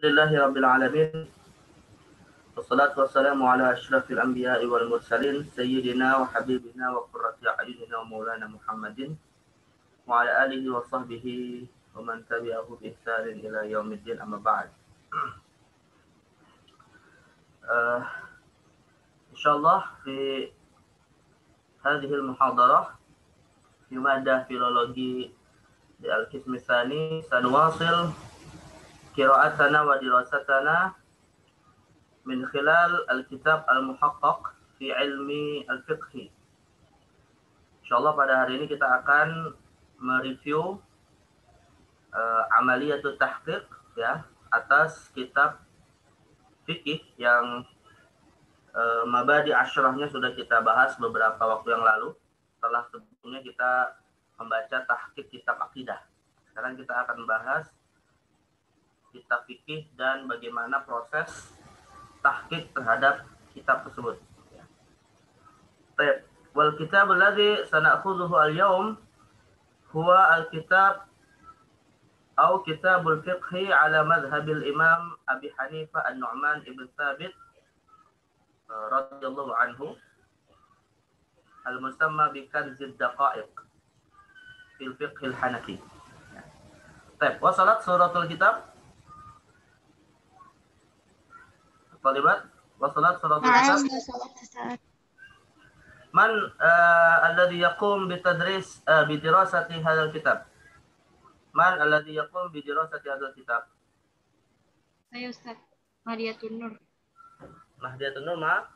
Alhamdulillahi Rabbil Alamin. Wassalatu wassalamu ala ashrafil anbiya'i wal mursalin Sayyidina wa habibina wa qurrati a'yunina wa maulana Muhammadin wa ala alihi wa sahbihi wa man tabi'ahu bi ihsanin ila yaumiddin, amma ba'd. Insyaallah fi hadhihi al-muhadarah fi madah filologi di al-qism tsani sanuwasil qira'atana wa dirasatana min khilal al-kitab al-muhaqqaq fi ilmi al-fiqh. Insyaallah pada hari ini kita akan mereview amaliyatut tahqiq ya atas kitab fikih yang mabadi asyrahnya sudah kita bahas beberapa waktu yang lalu setelah sebelumnya kita membaca tahqiq kitab akidah. Sekarang kita akan bahas kitab fikih dan bagaimana proses tahqiq terhadap kitab tersebut. Baik, wal kitab alladhi sana'khudhuhu al-yawm huwa al-kitab atau kitabul fiqhi ala madhhabil imam Abi Hanifah an-Nu'man ibn Thabit radhiyallahu anhu al-musamma bi kanzid daqa'iq fil fiqh al-Hanafi. Baik, wasalat suratul kitab. Talibat wasalat suratul kitab. Man alladhi yaqum bitadris bidirasati hadzal kitab? Man alladhi yaqum bidirasati hadzal kitab? Saya Ustaz Mariatun Nur. Mahdiyatun Nur ma?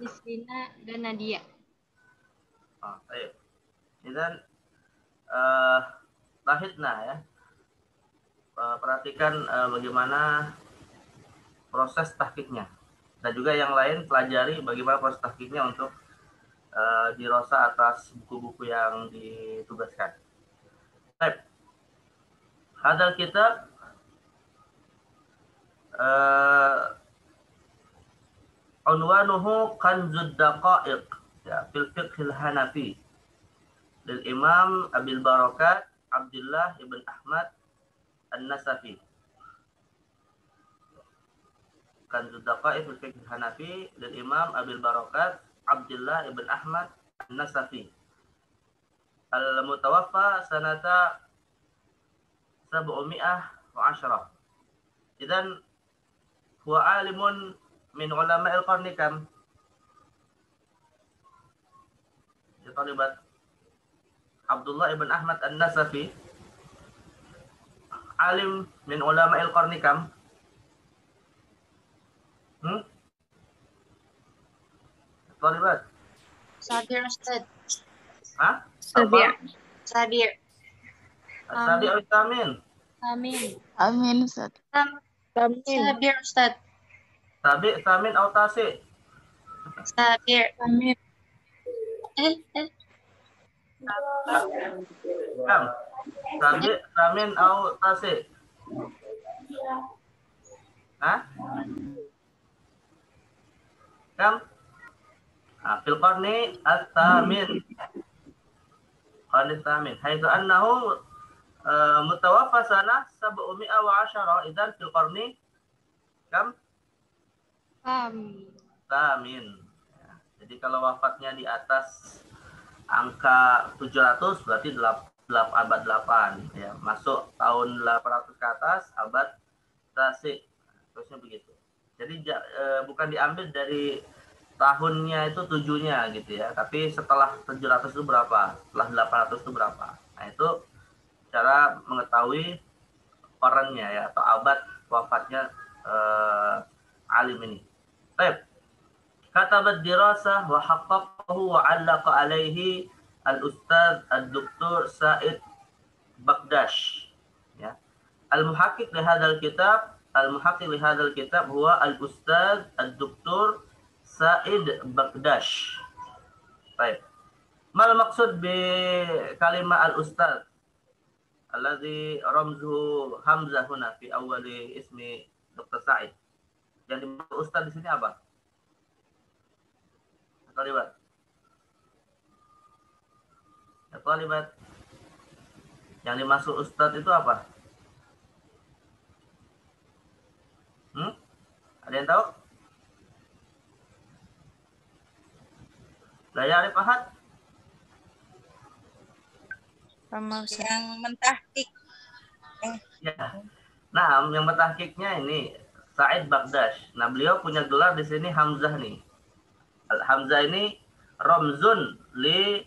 Nisrina dan Nadia. Baik. Dan lahidna ya. Perhatikan bagaimana proses tahqiqnya. Dan juga yang lain pelajari bagaimana proses tahqiqnya untuk dirasa atas buku-buku yang ditugaskan. Baik. Hadal kitab unwanuhu kanzud daqa'iq ya fil fiqhil Hanafi lil Imam Abil Barakat Abdullah ibn Ahmad An-Nasafi. Kanzud daqa'iq fil fiqhil Hanafi lil Imam Abil Barakat Abdullah ibn Ahmad An-Nasafi al-mutawaffa sanata 710. Idzan huwa alimun min ulama'il qarni kam? Ya talibat Abdullah ibn Ahmad An-Nasafi alim min ulama'il qarni kam? Talibat Sabir Ustaz. Hah? Sabir. Sabir. Sabi atau Tamin? Amin. Amin Ustaz. Sabir Ustaz. Sabi, Tamin atau Tasi? Sabir. Amin. Kam? Sabi, Tamin atau Tasi? Hah? Kam? Fil qarni at-tamin. Qarni at-tamin. Haitsu annahu mutawaffa sanah 710. Idzan fil qarni kam? Tamin. Ya. Jadi kalau wafatnya di atas angka 700 berarti abad 8 ya. Masuk tahun 800 ke atas abad tasik. Terusnya begitu. Jadi bukan diambil dari tahunnya itu 7-nya gitu ya, tapi setelah 700 itu berapa, setelah 800 itu berapa. Nah itu cara mengetahui orangnya ya, atau abad wafatnya alim ini. Baik. Katabat dirasah wa haqqaqahu wa 'allaqa alaihi al-ustadz ad-doktor Said Bagdash ya. Al-muhaqqiq li hadzal kitab huwa al-ustadz ad-doktor Said Bagdash. Baik. Mal maksud bi kalimah al-ustadz alladhi ramzuhu hamzah huna fi awwali ismi Dr. Said. Yang dimaksud ustadz di sini apa? Talibat. Ya, talibat. Yang dimaksud ustadz itu apa? yang tahu? Gaya Arif Ahad? Yang mentahkik. Ya. Nah, yang mentahkiknya ini Said Bagdash. Nah, beliau punya gelar di sini Hamzah nih. Hamzah ini romzun li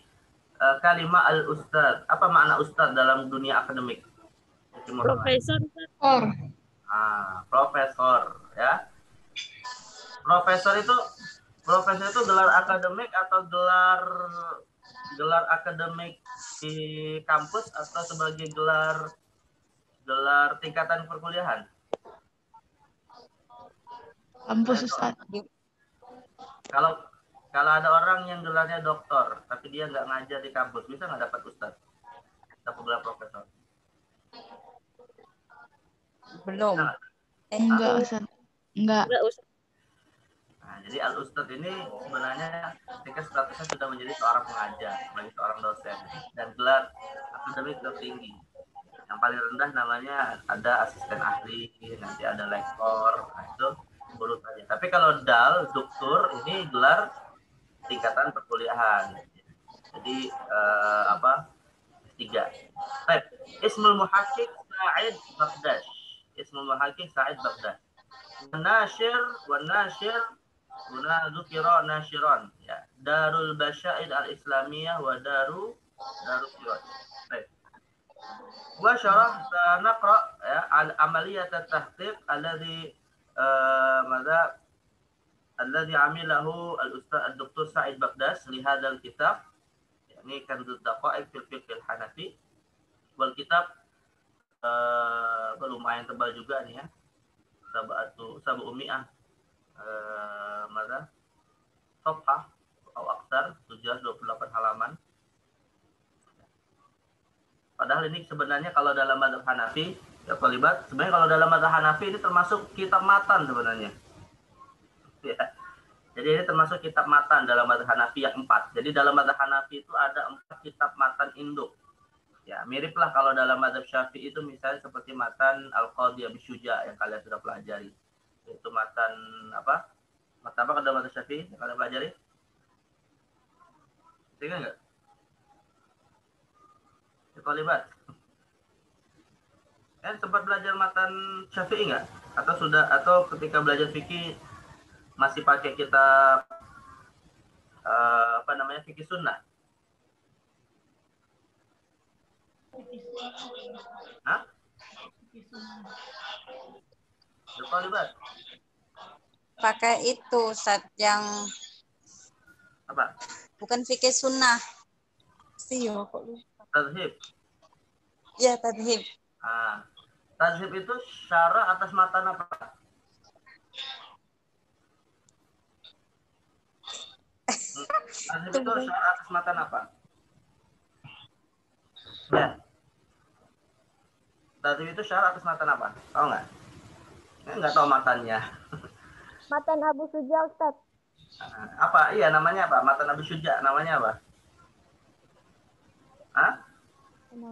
kalimat al-ustad. Apa makna ustad dalam dunia akademik? Profesor. Profesor ya. Profesor itu gelar akademik atau gelar akademik di kampus atau sebagai gelar tingkatan perkuliahan? Kampus Ustaz. Kalau ada orang yang gelarnya doktor tapi dia nggak ngajar di kampus, bisa nggak dapat ustadz? Dapat gelar profesor? Belum. Enggak Ustaz. Enggak. Nah, jadi al-ustadz ini sebenarnya ketika statusnya sudah menjadi seorang pengajar, menjadi seorang dosen, dan gelar akademik tertinggi. Yang paling rendah namanya ada asisten ahli, nanti ada lektor, nah itu urutannya. Tapi kalau dal, doktor, ini gelar tingkatan perkuliahan. Jadi S3. Baik, Ismul Muhakkik Sa'id Bagdash. Ismul Muhakkik Sa'id Bagdash. Wanashir Guna Zukira Nashiran, ya. Darul Basyaid Al-Islamiyah wa Darul Sirat. Baik. Wa syarah naqra ya al-amaliyat at-tahqiq alladhi alladhi amilahu al-ustaz al-doktor Sa'id Bagdash li hadzal kitab, yakni Kanzud Daqa'iq fil Fiqh al-Hanafi. Wal kitab lumayan tebal juga nih ya. Sabu umi'ah Sofhah atau aksar 728 halaman. Padahal ini sebenarnya kalau dalam mazhab Hanafi, ya Thalibat, sebenarnya kalau dalam mazhab Hanafi ini termasuk kitab matan sebenarnya. Ya. Jadi ini termasuk kitab matan dalam mazhab Hanafi yang 4. Jadi dalam mazhab Hanafi itu ada 4 kitab matan induk. Ya, miriplah kalau dalam mazhab Syafi'i itu misalnya seperti matan Al-Qadhi Abi Syuja yang kalian sudah pelajari. Itu matan apa? Matan apa kalau dalam mazhab Syafi'i yang kalian pelajari? Ingat enggak? Thalibat. Kan sempat belajar matan Syafi'i enggak? Atau ketika belajar fikih masih pakai kitab fikih sunnah? Hah? Thalibat. Pakai itu Ustaz yang Apa? bukan fikih sunnah. Siyo kok lupa. Tadhib. Ya, tadhib. Tadhib itu syarah atas matan apa? Tadhib itu syarah atas matan apa? Ya. Tadhib itu syarah atas matan apa? Tahu nggak? Nggak tahu matannya. Matan Abu Suja, Ustaz. Apa? Iya, namanya apa? Matan Abu Suja, namanya apa? Hah?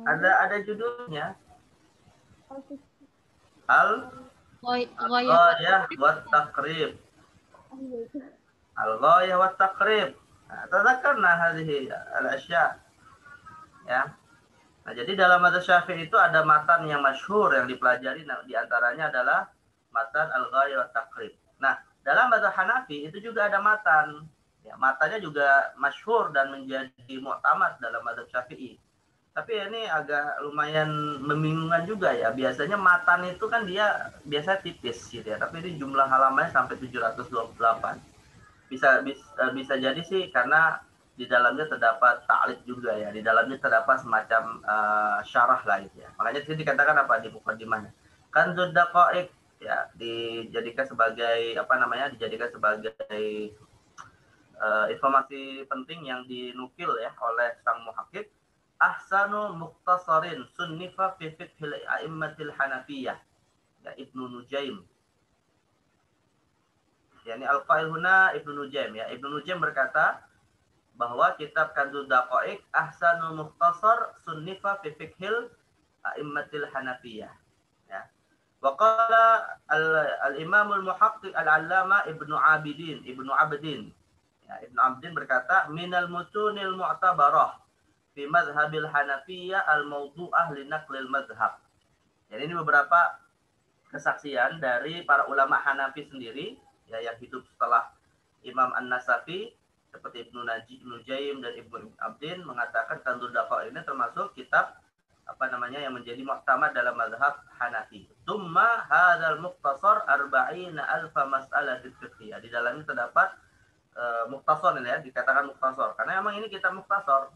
Ada judulnya. Al-Ghayah wa Taqrib. Al-Ghayah wa Taqrib. Tadzakarna hadhihi al-asya. Ya. Nah, jadi dalam mazhab Syafi'i itu ada matan yang masyhur yang dipelajari, di antaranya adalah matan Al-Ghayah wa Taqrib. Nah, dalam mazhab Hanafi itu juga ada matan. Ya, matanya juga masyhur dan menjadi mu'tamad dalam mazhab Syafi'i. Tapi ini agak lumayan membingungkan juga ya. Biasanya matan itu kan dia biasa tipis gitu ya. Tapi ini jumlah halamannya sampai 728. Bisa jadi sih karena di dalamnya terdapat ta'liq juga ya. Di dalamnya terdapat semacam syarah lah gitu ya. Makanya di sini dikatakan apa di mukadimahnya? Kanzud Daqa'iq ya, dijadikan sebagai informasi penting yang dinukil ya oleh sang muhakkik. Ahsanu mukhtasarin sunnifa fi fiqhil a'immatil Hanafiyah, ya Ibnu Nujaim. Yani al-qail huna Ibnu Nujaim ya. Ibnu Nujaim berkata bahwa kitab Kanzud Daqa'iq ahsanu mukhtasar sunnifa fi fiqhil a'immatil Hanafiyah. Ya. Wa qala al-Imam al-Muhaqqiq al-Allama Ibnu Abidin. Ya, Ibnu Abidin berkata, minal mutunil mu'tabarah fi madhhabil Hanafiyah al-mawdu'ah li naqlil madhhab. Jadi ini beberapa kesaksian dari para ulama Hanafi sendiri ya, yang hidup setelah Imam An-Nasafi seperti Ibnu Nujaim dan Ibnu Abdin mengatakan Kanzul Daqa ini termasuk kitab yang menjadi muhtamad dalam mazhab Hanafi. Tsumma hadzal mukhtasar 40,000 mas'alah fiqhiyah. Di dalamnya terdapat mukhtasar ini ya, dikatakan mukhtasar karena memang ini kitab mukhtasar.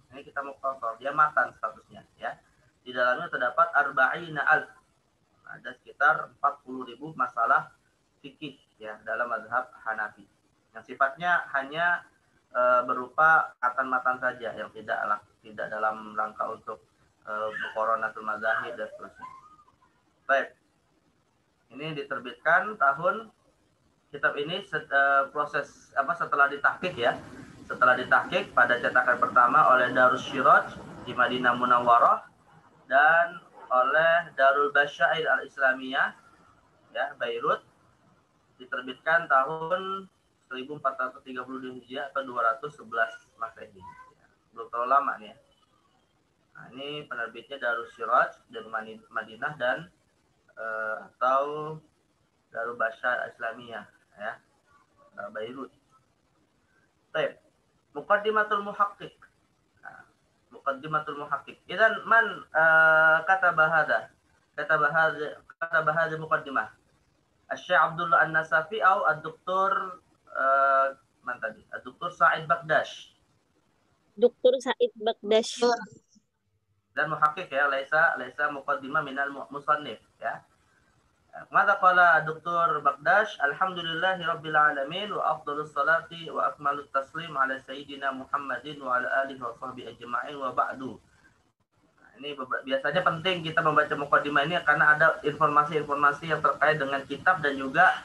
Dia matan statusnya ya. Di dalamnya terdapat 40,000. Ada sekitar 40.000 masalah fikih ya dalam mazhab Hanafi. Yang sifatnya hanya berupa matan-matan saja yang tidak dalam rangka untuk muqaranatul madzahib dan seterusnya. Baik. Ini diterbitkan tahun kitab ini proses setelah ditahqiq ya. Setelah ditahqiq pada cetakan pertama oleh Darus Syiraj di Madinah Munawwarah dan oleh Darul Basyair Al-Islamiyah ya, Beirut, diterbitkan tahun 1432 Hijriah atau 211 Masehi. Belum terlalu lama nih ya. Nah, ini penerbitnya Darus Syiraj dari Madinah dan atau Darul Basyair Al-Islamiyah ya, Beirut. Baik. Muqaddimatul Muhaqqiq. Muqaddimatul Muhaqqiq. Idzan man kataba hadha muqaddimah. Asy-Syaikh Abdullah An-Nasafi atau Ad-Doktor man tadi? Ad-Doktor Sa'id Bagdash. Dr. Said Bagdash. Dan muhaqqiq ya, laisa muqaddimah minal musannif ya. Mada qala Dr. Bagdash, alhamdulillahi rabbil alamin wa afdhalus salati wa akmalus taslim ala sayyidina Muhammadin wa ala alihi wa sahbihi ajma'in wa ba'du. Nah, ini biasanya penting kita membaca muqaddimah ini karena ada informasi-informasi yang terkait dengan kitab dan juga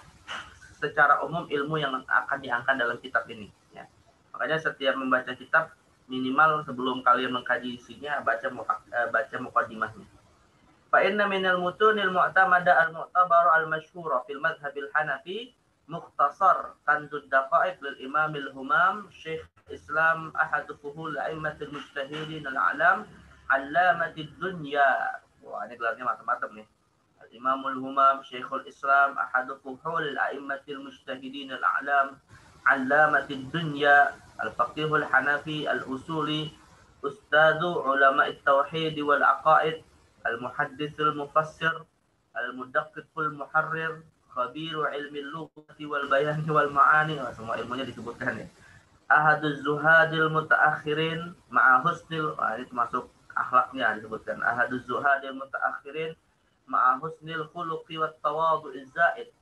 secara umum ilmu yang akan diangkat dalam kitab ini ya. Makanya setiap membaca kitab minimal sebelum kalian mengkaji isinya baca muqaddimahnya. Fa inna minal mutunil mu'tamada al-mu'tabara al-masyhura fil madhhabil Hanafi mukhtasar Kanzud Daqa'iq lil Imam al-Humam Syekh Islam ahadu fuhul a'immatil mujtahidin al-alam 'allamatid dunya. Wah, ini gelarnya macam-macam nih. Al-Imam al-Humam Syekhul Islam ahadu fuhul a'immatil mujtahidin al-alam 'allamatid dunya al-faqihul Hanafi al-usuli ustadzu ulama'it tauhid wal aqaid al-muhadditsul mufassir al-mudaqqiqul muharrir khabiru ilmi lughati wal bayani wal ma'ani. Semua ilmunya disebutkan ya. Ahaduz zuhadil mutaakhirin ma'a husnil, ini termasuk akhlaknya disebutkan. Ahaduz zuhadil mutaakhirin ma'a husnil khuluqi wat tawadhu'iz zaid.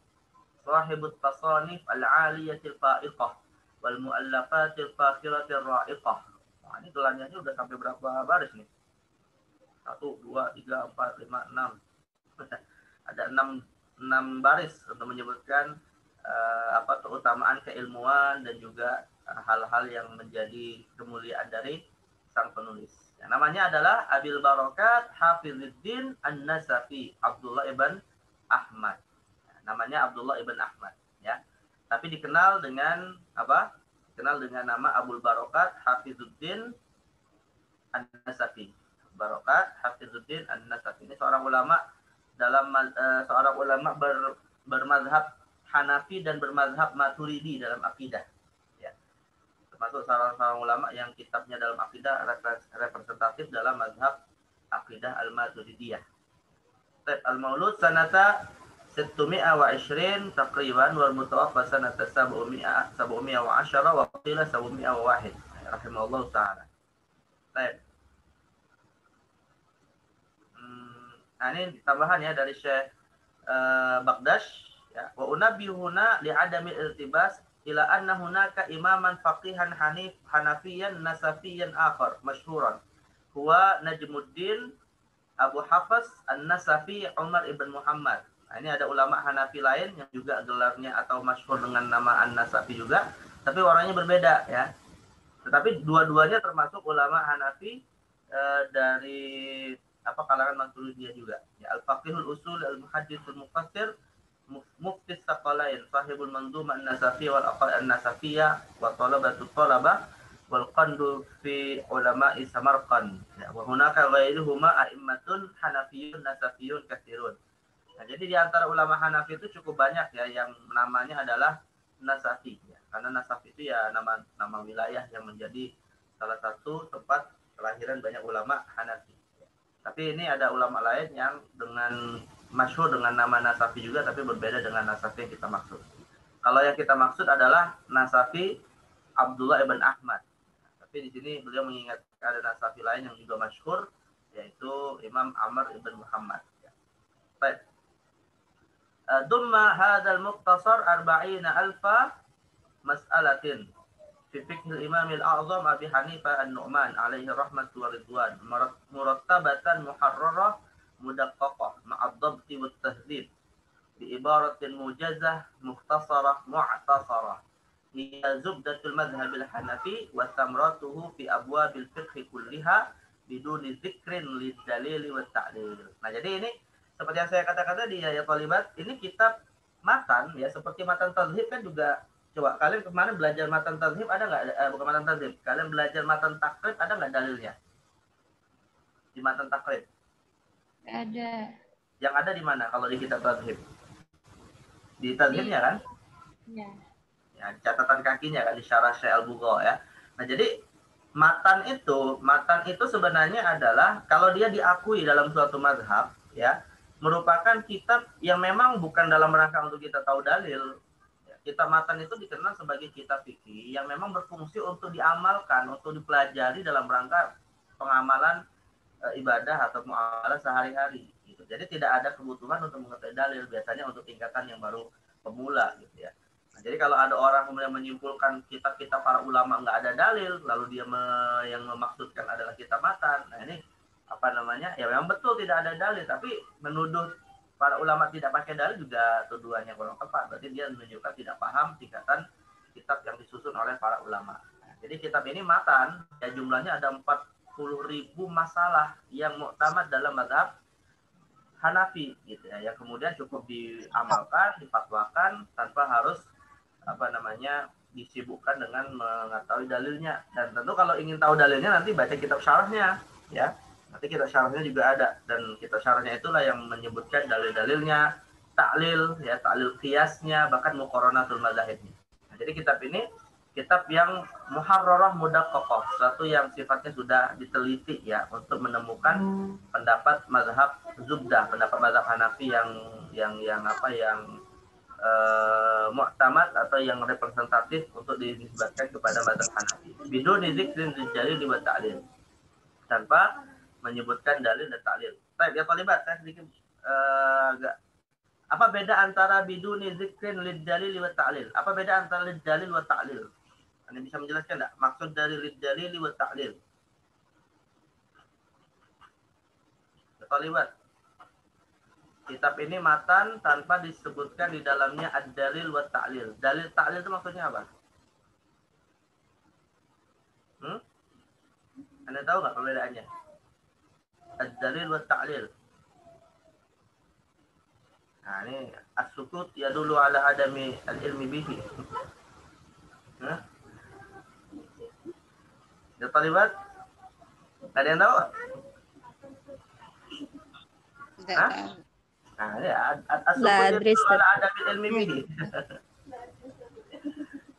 Sahibut tasanif al-'aliyatil fa'iqah wal mu'allafatil fakhiratir ra'iqah. Nah, ini gelarnya udah sampai berapa baris nih? 1, 2, 3, 4, 5, 6. Ada 6 baris untuk menyebutkan keutamaan keilmuan dan juga hal-hal yang menjadi kemuliaan dari sang penulis. Yang namanya adalah Abil Barakat Hafizuddin An-Nasafi Abdullah ibn Ahmad. Namanya Abdullah ibn Ahmad ya. Tapi dikenal dengan apa? Dikenal dengan nama Abul Barakat Hafizuddin An-Nasafi. Barakat Hafizuddin An-Nasafi ini seorang ulama bermazhab Hanafi dan bermazhab Maturidi dalam akidah ya. Termasuk seorang ulama yang kitabnya dalam akidah representatif dalam mazhab akidah Al-Maturidiyah. Al-Maulud sanata 620 takriban wal mutawaffa sanata 710 wa qila 701 rahimahullah taala. Baik. Nah, ini tambahan ya dari Syekh Bagdash ya. Wa unabbihuna li adamil iltibas ila anna hunaka imaman faqihan hanafiyan nasafiyan akhar masyhuran huwa Najmuddin Abu Hafs An-Nasafi Umar ibn Muhammad. Nah, ini ada ulama Hanafi lain yang juga gelarnya atau masyhur dengan nama An-Nasafi juga, tapi orangnya berbeda ya. Tetapi dua-duanya termasuk ulama Hanafi dari apa kalangan Maturidiyah juga. Ya, al-faqihul usul, al-muhadditsul mufassir, mufti Tsaqalain, sahibul manzumah an-nasafiyah wal aqal an-nasafiyah wa talabatul talabah wal qandu fi ulama'i Samarqand. Ya, wa hunaka ghairuhuma a'immatun hanafiyyun nasafiyyun katsirun. Nah, jadi di antara ulama Hanafi itu cukup banyak ya yang namanya adalah Nasafi ya. Karena Nasafi itu ya nama wilayah yang menjadi salah satu tempat kelahiran banyak ulama Hanafi. Tapi ini ada ulama lain yang dengan masyhur dengan nama Nasafi juga tapi berbeda dengan Nasafi yang kita maksud. Kalau yang kita maksud adalah Nasafi Abdullah ibn Ahmad. Tapi di sini beliau mengingatkan ada Nasafi lain yang juga masyhur yaitu Imam Amr ibn Muhammad. Baik. ضم هذا المختصر 40,000 مسألة في فقه الإمام الأعظم أبي حنيفة النعمان عليه الرحمة والرضوان مرتبة محررة مدققة مع الضبط والتهذيب بعبارة موجزة مختصرة معتصرة هي زبدة المذهب الحنفي وثمرته في أبواب الفقه كلها بدون ذكر للدليل والتعليل. Nah, jadi ini seperti yang saya katakan tadi ya Thalibat, ini kitab matan ya seperti matan tadhib kan juga. Coba kalian kemarin belajar matan tadhib ada nggak? Bukan matan tadhib, kalian belajar matan takrib ada nggak dalilnya di matan takrib? Ada. Yang ada di mana kalau di kitab tadhib? Di tadhibnya kan? Ya. Ya, di catatan kakinya kan di syarah Syekh Al-Bugha ya. Nah jadi matan itu sebenarnya adalah kalau dia diakui dalam suatu mazhab ya merupakan kitab yang memang bukan dalam rangka untuk kita tahu dalil. Kitab matan itu dikenal sebagai kitab fikih yang memang berfungsi untuk diamalkan, untuk dipelajari dalam rangka pengamalan ibadah atau muamalah sehari-hari. Gitu. Jadi tidak ada kebutuhan untuk mengetahui dalil, biasanya untuk tingkatan yang baru pemula. Gitu ya. Nah, jadi kalau ada orang kemudian menyimpulkan kitab-kitab para ulama nggak ada dalil, lalu dia yang memaksudkan adalah kitab matan, nah ini apa namanya? Ya memang betul tidak ada dalil, tapi menuduh para ulama tidak pakai dalil juga tuduhannya kurang tepat. Berarti dia menunjukkan tidak paham tingkatan kitab yang disusun oleh para ulama. Nah, jadi kitab ini matan, ya jumlahnya ada 40.000 masalah yang muktamad dalam mazhab Hanafi gitu ya, yang kemudian cukup diamalkan, difatwakan tanpa harus apa namanya disibukkan dengan mengetahui dalilnya. Dan tentu kalau ingin tahu dalilnya nanti baca kitab syarahnya ya. Nanti kitab syarahnya juga ada dan kitab syarahnya itulah yang menyebutkan dalil-dalilnya, taklil ya, taklil qiyasnya, bahkan muqaranatul madzhabnya. Nah, jadi kitab ini kitab yang muharrarah mudaqqaqah, suatu yang sifatnya sudah diteliti ya untuk menemukan pendapat mazhab zubdah, pendapat mazhab Hanafi yang mu'tamad atau yang representatif untuk dinisbatkan kepada mazhab Hanafi. Bidun dzikrin rijali wa ta'lil. Tanpa menyebutkan dalil dan taklil. Baik, ya Thalibat, saya sedikit agak apa beda antara biduni dzikrin lid dalil wa ta'lil? Apa beda antara lid dalil wa ta'lil? Anda bisa menjelaskan enggak maksud dari lid dalil wa ta'lil? Ya Thalibat. Kitab ini matan tanpa disebutkan di dalamnya ad-dalil wa ta'lil. Dalil ta'lil itu maksudnya apa? Anda tahu nggak perbedaannya? Ad-dalil wa ta'lil. Nah, ini as-sukut yadullu ala adami al-ilmi bihi. Ya Thalibat? Ada yang tahu? Enggak tahu. Nah, ini as-sukut yadullu ala adami al-ilmi bihi.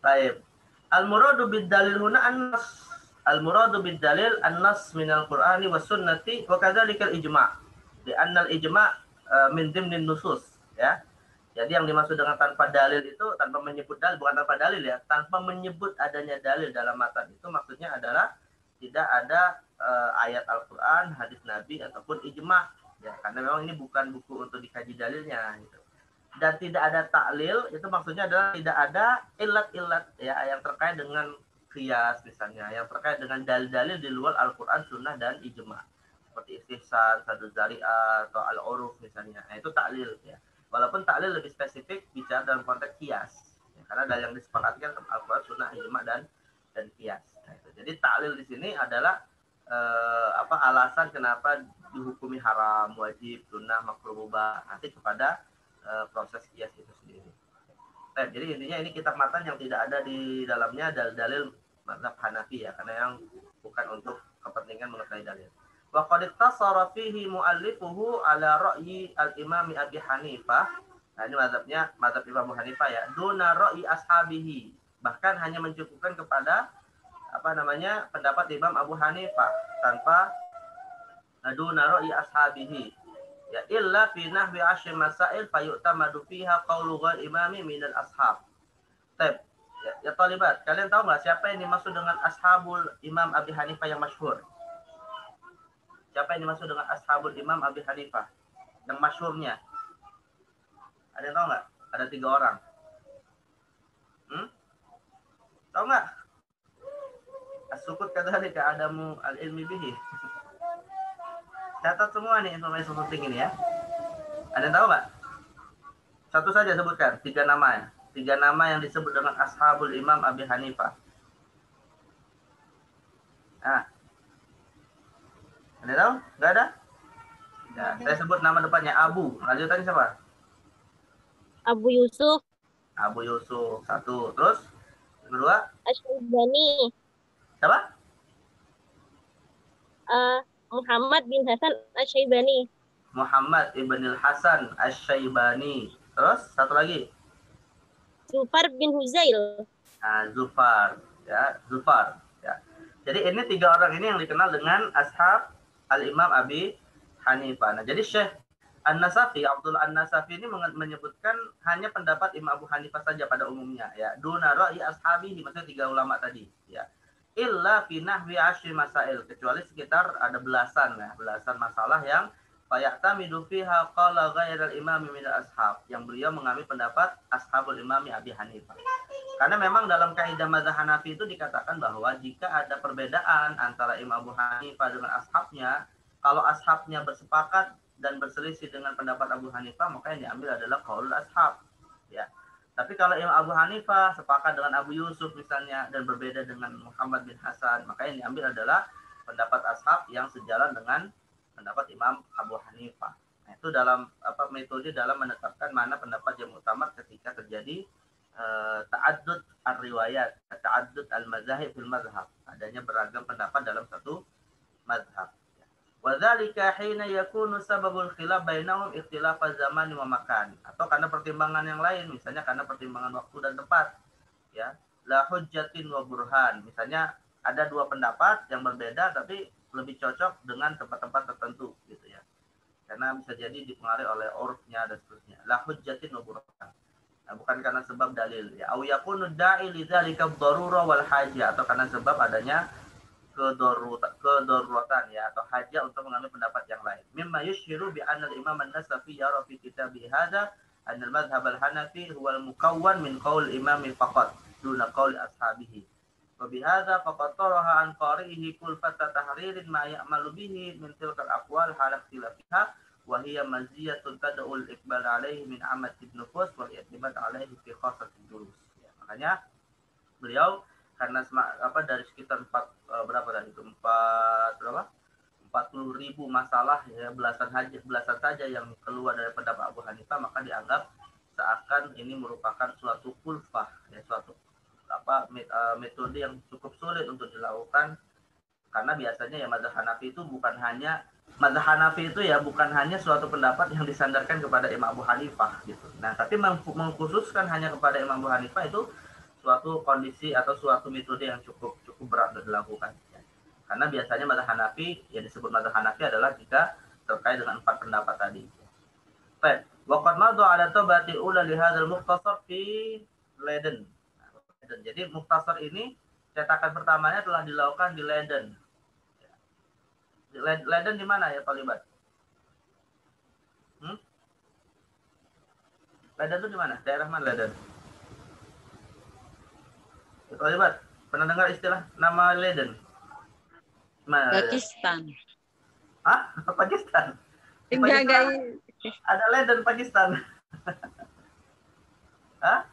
Baik. Al-muradu bid-dalil huna an-nas. Al-muradu bid-dalil an-nas min al-Qur'ani was sunnati wa kadzalika al-ijma'. Di anna al-ijma' min dhimnin nusus ya. Jadi yang dimaksud dengan tanpa dalil itu tanpa menyebut dalil, bukan tanpa dalil ya, tanpa menyebut adanya dalil dalam matan itu maksudnya adalah tidak ada ayat Al-Qur'an, hadis Nabi ataupun ijma' ya, karena memang ini bukan buku untuk dikaji dalilnya gitu. Dan tidak ada taklil itu maksudnya adalah tidak ada ilat-ilat ya yang terkait dengan qiyas misalnya, yang terkait dengan dalil-dalil di luar Al-Qur'an, Sunnah dan ijma'. Seperti istihsan, sadud zari'ah atau al-uruf misalnya. Nah, itu taklil ya. Walaupun taklil lebih spesifik bicara dalam konteks qiyas. Ya, karena dari yang disepakati kan Al-Qur'an, Sunnah, ijma' dan qiyas. Nah, itu. Jadi taklil di sini adalah alasan kenapa dihukumi haram, wajib, sunnah, makruh, mubah, nanti kepada proses kias itu sendiri. Jadi intinya ini kitab matan yang tidak ada di dalamnya dalil mazhab Hanafi ya, karena yang bukan untuk kepentingan mengetahui dalil. Wa qad iktasara fihi muallifuhu ala ra'yi al-Imam Abi Hanifah. Nah, ini mazhab Imam Abu Hanifah ya. Duna ra'yi ashabihi. Bahkan hanya mencukupkan kepada pendapat Imam Abu Hanifah tanpa duna ra'yi ashabihi. Ya illa fi nahwi 10 masail fayu'tamadu fiha qaulu ghal imami minal ashab. Baik. Ya talibat, kalian tahu nggak siapa yang dimaksud dengan ashabul Imam Abi Hanifah yang masyhur? Siapa yang dimaksud dengan ashabul Imam Abi Hanifah yang masyhurnya? Ada yang tahu nggak? Ada 3 orang. Tahu nggak? As-sukut kadzalika adamu al-ilmi bihi. Catat semua nih informasi penting ini ya. Ada yang tahu nggak? Satu saja sebutkan, 3 nama ya. 3 nama yang disebut dengan ashabul Imam Abi Hanifah. Nah. Ada yang tahu? Nggak ada? Ya, saya sebut nama depannya Abu. Lanjutannya siapa? Abu Yusuf. Abu Yusuf. 1. Terus? Yang kedua? Asy-Syaibani. Siapa? Muhammad bin Hasan Asy-Syaibani. Muhammad ibn Hasan Asy-Syaibani. Terus? 1 lagi? Zufar bin Huzail. Nah, Zufar. Ya, Zufar. Ya. Jadi ini 3 orang ini yang dikenal dengan ashab al-Imam Abi Hanifah. Nah, jadi Syekh An-Nasafi, Abdul An-Nasafi ini menyebutkan hanya pendapat Imam Abu Hanifah saja pada umumnya ya. Duna ra'yi ashabihi, maksudnya 3 ulama tadi ya. Illa fi nahwi 10 masail, kecuali sekitar ada belasan masalah yang fayatamidu fiha qala ghairal imami min ashab, yang beliau mengambil pendapat ashabul imami Abi Hanifah. Karena memang dalam kaidah mazhab Hanafi itu dikatakan bahwa jika ada perbedaan antara Imam Abu Hanifah dengan ashabnya, kalau ashabnya bersepakat dan berselisih dengan pendapat Abu Hanifah, maka yang diambil adalah qaul ashab ya. Tapi kalau Imam Abu Hanifah sepakat dengan Abu Yusuf misalnya dan berbeda dengan Muhammad bin Hasan, maka yang diambil adalah pendapat ashab yang sejalan dengan pendapat Imam Abu Hanifah. Nah, itu dalam metode dalam menetapkan mana pendapat yang utama ketika terjadi ta'addud ar-riwayat, ta'addud al-mazahib fil mazhab, adanya beragam pendapat dalam satu mazhab. Wa dzalika hina yakunu sababul khilaf bainahum ikhtilaf zaman wa makan, atau karena pertimbangan yang lain, misalnya karena pertimbangan waktu dan tempat ya. La hujjatin wa burhan, misalnya ada 2 pendapat yang berbeda tapi lebih cocok dengan tempat-tempat tertentu gitu ya. Karena bisa jadi dipengaruhi oleh urfnya dan seterusnya. La hujjatin wa burhan. Nah, bukan karena sebab dalil ya. Au yakunu da'i lidzalika ad-darurah wal hajah, atau karena sebab adanya kedaruratan ya, atau hajah untuk mengambil pendapat yang lain. Mimma yushhiru bi anna al-Imam An-Nasafi yara fi kitabihi hadza anna al-madhhab al-Hanafi huwa al-mukawwan min qaul imami faqat duna qaul ashabihi. Wa bi hadza faqad taraha an qari'ihi kulfata tahririn ma ya'malu bihi min tilka al-aqwal hala ikhtilafiha wa hiya maziyatun tad'u al-iqbal 'alaihi min amati an-nufus wal i'timad 'alaihi fi khassati durus. Ya, makanya beliau karena dari sekitar 40.000 masalah ya, belasan saja yang keluar dari pendapat Abu Hanifah, maka dianggap seakan ini merupakan suatu kulfah ya, suatu metode yang cukup sulit untuk dilakukan, karena biasanya ya mazhab Hanafi itu bukan hanya suatu pendapat yang disandarkan kepada Imam Abu Hanifah gitu. Nah, tapi mengkhususkan hanya kepada Imam Abu Hanifah itu suatu kondisi atau suatu metode yang cukup berat untuk dilakukan. Karena biasanya mazhab Hanafi, yang disebut mazhab Hanafi adalah jika terkait dengan 4 pendapat tadi. Baik, waqad madha ala tabati ula li hadzal mukhtasar fi Leiden. Jadi mukhtasar ini cetakan pertamanya telah dilakukan di Leiden. Leiden di mana ya, Talibat? Leiden itu di mana? Daerah mana Leiden? Talibat, pernah dengar istilah nama Leiden? Pakistan. Hah? Pakistan? Enggak. Ada Leiden Pakistan. Hah?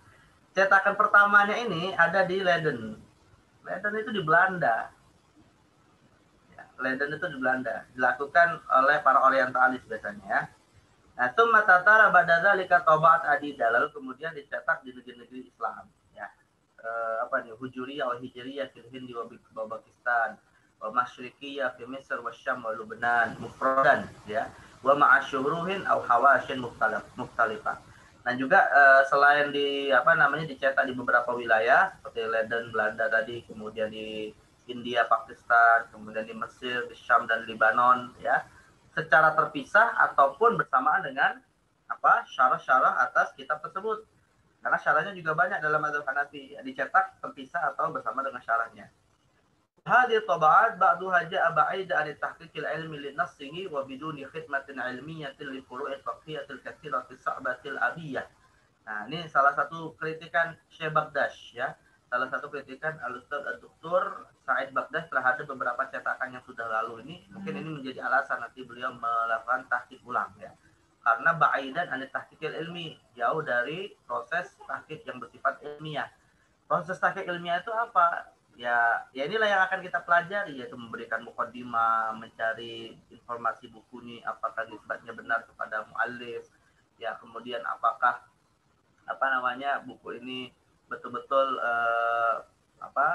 Cetakan pertamanya ini ada di Leiden. Leiden itu di Belanda. Ya, Leiden itu di Belanda, dilakukan oleh para orientalis biasanya ya. Nah, tsumma tatara ba'da dzalika tabaat adida, lalu kemudian dicetak di negeri-negeri Islam ya. Apa nih, Hujuriyah wa Hijriyah fil Hindi wa Pakistan, wa Masyriqiyah fi Misr wa Syam wa Lubnan mufradan ya, wa ma'a syuruhin aw hawashin mukhtalifah. Dan juga selain dicetak di beberapa wilayah seperti Leiden Belanda tadi, kemudian di India, Pakistan, kemudian di Mesir, di Syam dan Lebanon ya, secara terpisah ataupun bersamaan dengan syarah-syarah atas kitab tersebut. Karena syarahnya juga banyak dalam mazhab Hanafi, ya, dicetak terpisah atau bersama dengan syarahnya. Hadhihi taba'at ba'duha ja'a ba'ida 'an tahqiqil ilmi li nassihi wa biduni khidmatin ilmiyatin li furu'il fiqhiyatil katsiratil sa'batil abiyah. Nah, ini salah satu kritikan Syekh Bagdash ya. Salah satu kritikan Al-Ustaz Ad-Doktor Said Bagdash terhadap beberapa cetakan yang sudah lalu ini. Mungkin ini menjadi alasan nanti beliau melakukan tahqiq ulang ya. Karena ba'idan an tahqiqil ilmi, jauh dari proses tahqiq yang bersifat ilmiah. Proses tahqiq ilmiah itu apa? Ya inilah yang akan kita pelajari, yaitu memberikan muqaddimah, mencari informasi buku ini apakah nisbatnya benar kepada muallif, ya, kemudian apakah buku ini betul-betul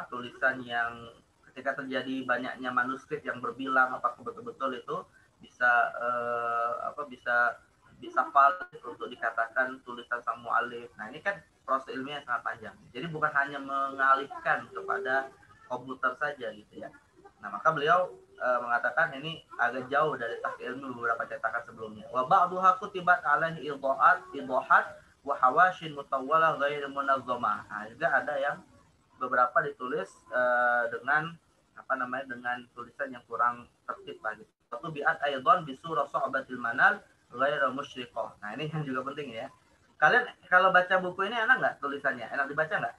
tulisan yang ketika terjadi banyaknya manuskrip yang berbilang, apakah betul-betul itu bisa valid untuk dikatakan tulisan sang muallif. Nah, ini kan proses ilmiah yang sangat panjang. Jadi bukan hanya mengalihkan kepada komputer saja gitu ya. Nah, maka beliau mengatakan ini agak jauh dari tahqiq ilmi beberapa cetakan sebelumnya. Wa ba'duha kutibat alaihi idahat wa hawashin mutawwalah ghair munazzamah. Nah, juga ada yang beberapa ditulis dengan dengan tulisan yang kurang tertib lagi. Satu bi'at aidan bi surah Su'batil Manal ghair musyriqah. Nah, ini yang juga penting ya. Kalian kalau baca buku ini enak nggak tulisannya? Enak dibaca nggak?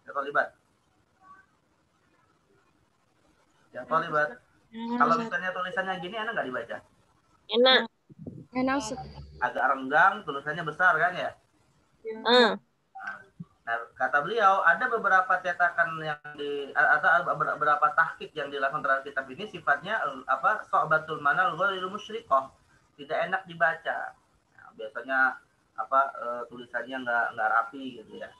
Ya, terlibat. Ya, terlibat. Kalau misalnya tulisannya gini enak nggak dibaca? Enak. Enak. Agak renggang, tulisannya besar kan ya? Nah, kata beliau ada beberapa cetakan yang atau beberapa tahqiq yang dilakukan terhadap kitab ini sifatnya Su'batul Manal ghairu musyriqah, tidak enak dibaca. Nah, biasanya tulisannya nggak rapi gitu ya.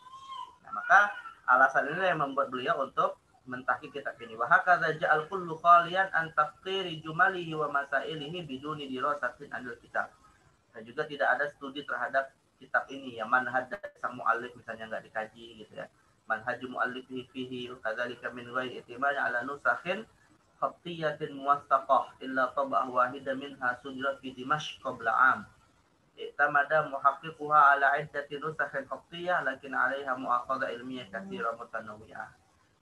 Nah, maka alasan ini yang membuat beliau untuk mentahqiq kitab ini. Wa hakadza ja'al kullu khaliyan an tafsiri jumalihi wa masailihi biduni dirasatin anil kitab. Dan juga tidak ada studi terhadap kitab ini ya, manhaj sang muallif misalnya nggak dikaji gitu ya. Manhaj muallifihi fihi kadzalika min ghairi i'timad ala nusakhin khattiyatin muwaththaqah illa tab'ah wahidah minha sudirat fi Dimashq qabla 'am. I'tamada muhaqqiquha ala iddati nusakhin khattiyah lakin 'alaiha mu'akhadha ilmiyyah katsira mutanawwi'ah.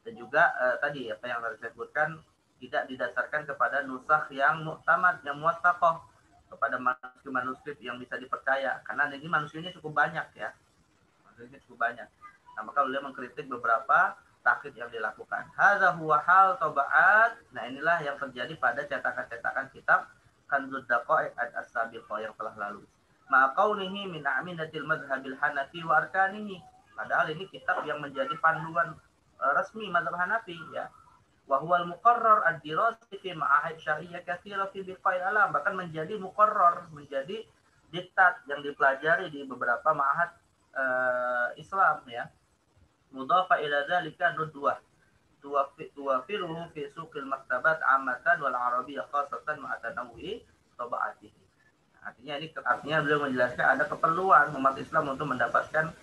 Dan juga tadi apa yang saya sebutkan tidak didasarkan kepada nusakh yang mu'tamad, yang muwaththaqah, kepada manuskrip yang bisa dipercaya, karena ini manuskripnya cukup banyak ya, manuskripnya cukup banyak. Nah, maka beliau mengkritik beberapa tahqiq yang dilakukan. Hadza huwa hal tabaat. Nah, inilah yang terjadi pada cetakan-cetakan kitab Kanzud Daqaiq as-Sabiqah yang telah lalu. Ma'qaunihi min a'minatil madhhabil Hanafi wa arkanihi. Padahal ini kitab yang menjadi panduan resmi mazhab Hanafi ya. Wa huwal muqarrar ad-dirasi fi ma'ahid syariah katsira fi biqa'il alam, bahkan menjadi muqarrar, menjadi diktat yang dipelajari di beberapa ma'ahad Islam ya. Mudhafa ila dzalika nudwah tuwafiruhu fi suqil maktabat ammatan wal arabiyyah khassatan ma'a tanawwi tabaatihi. Artinya beliau menjelaskan ada keperluan umat Islam untuk mendapatkan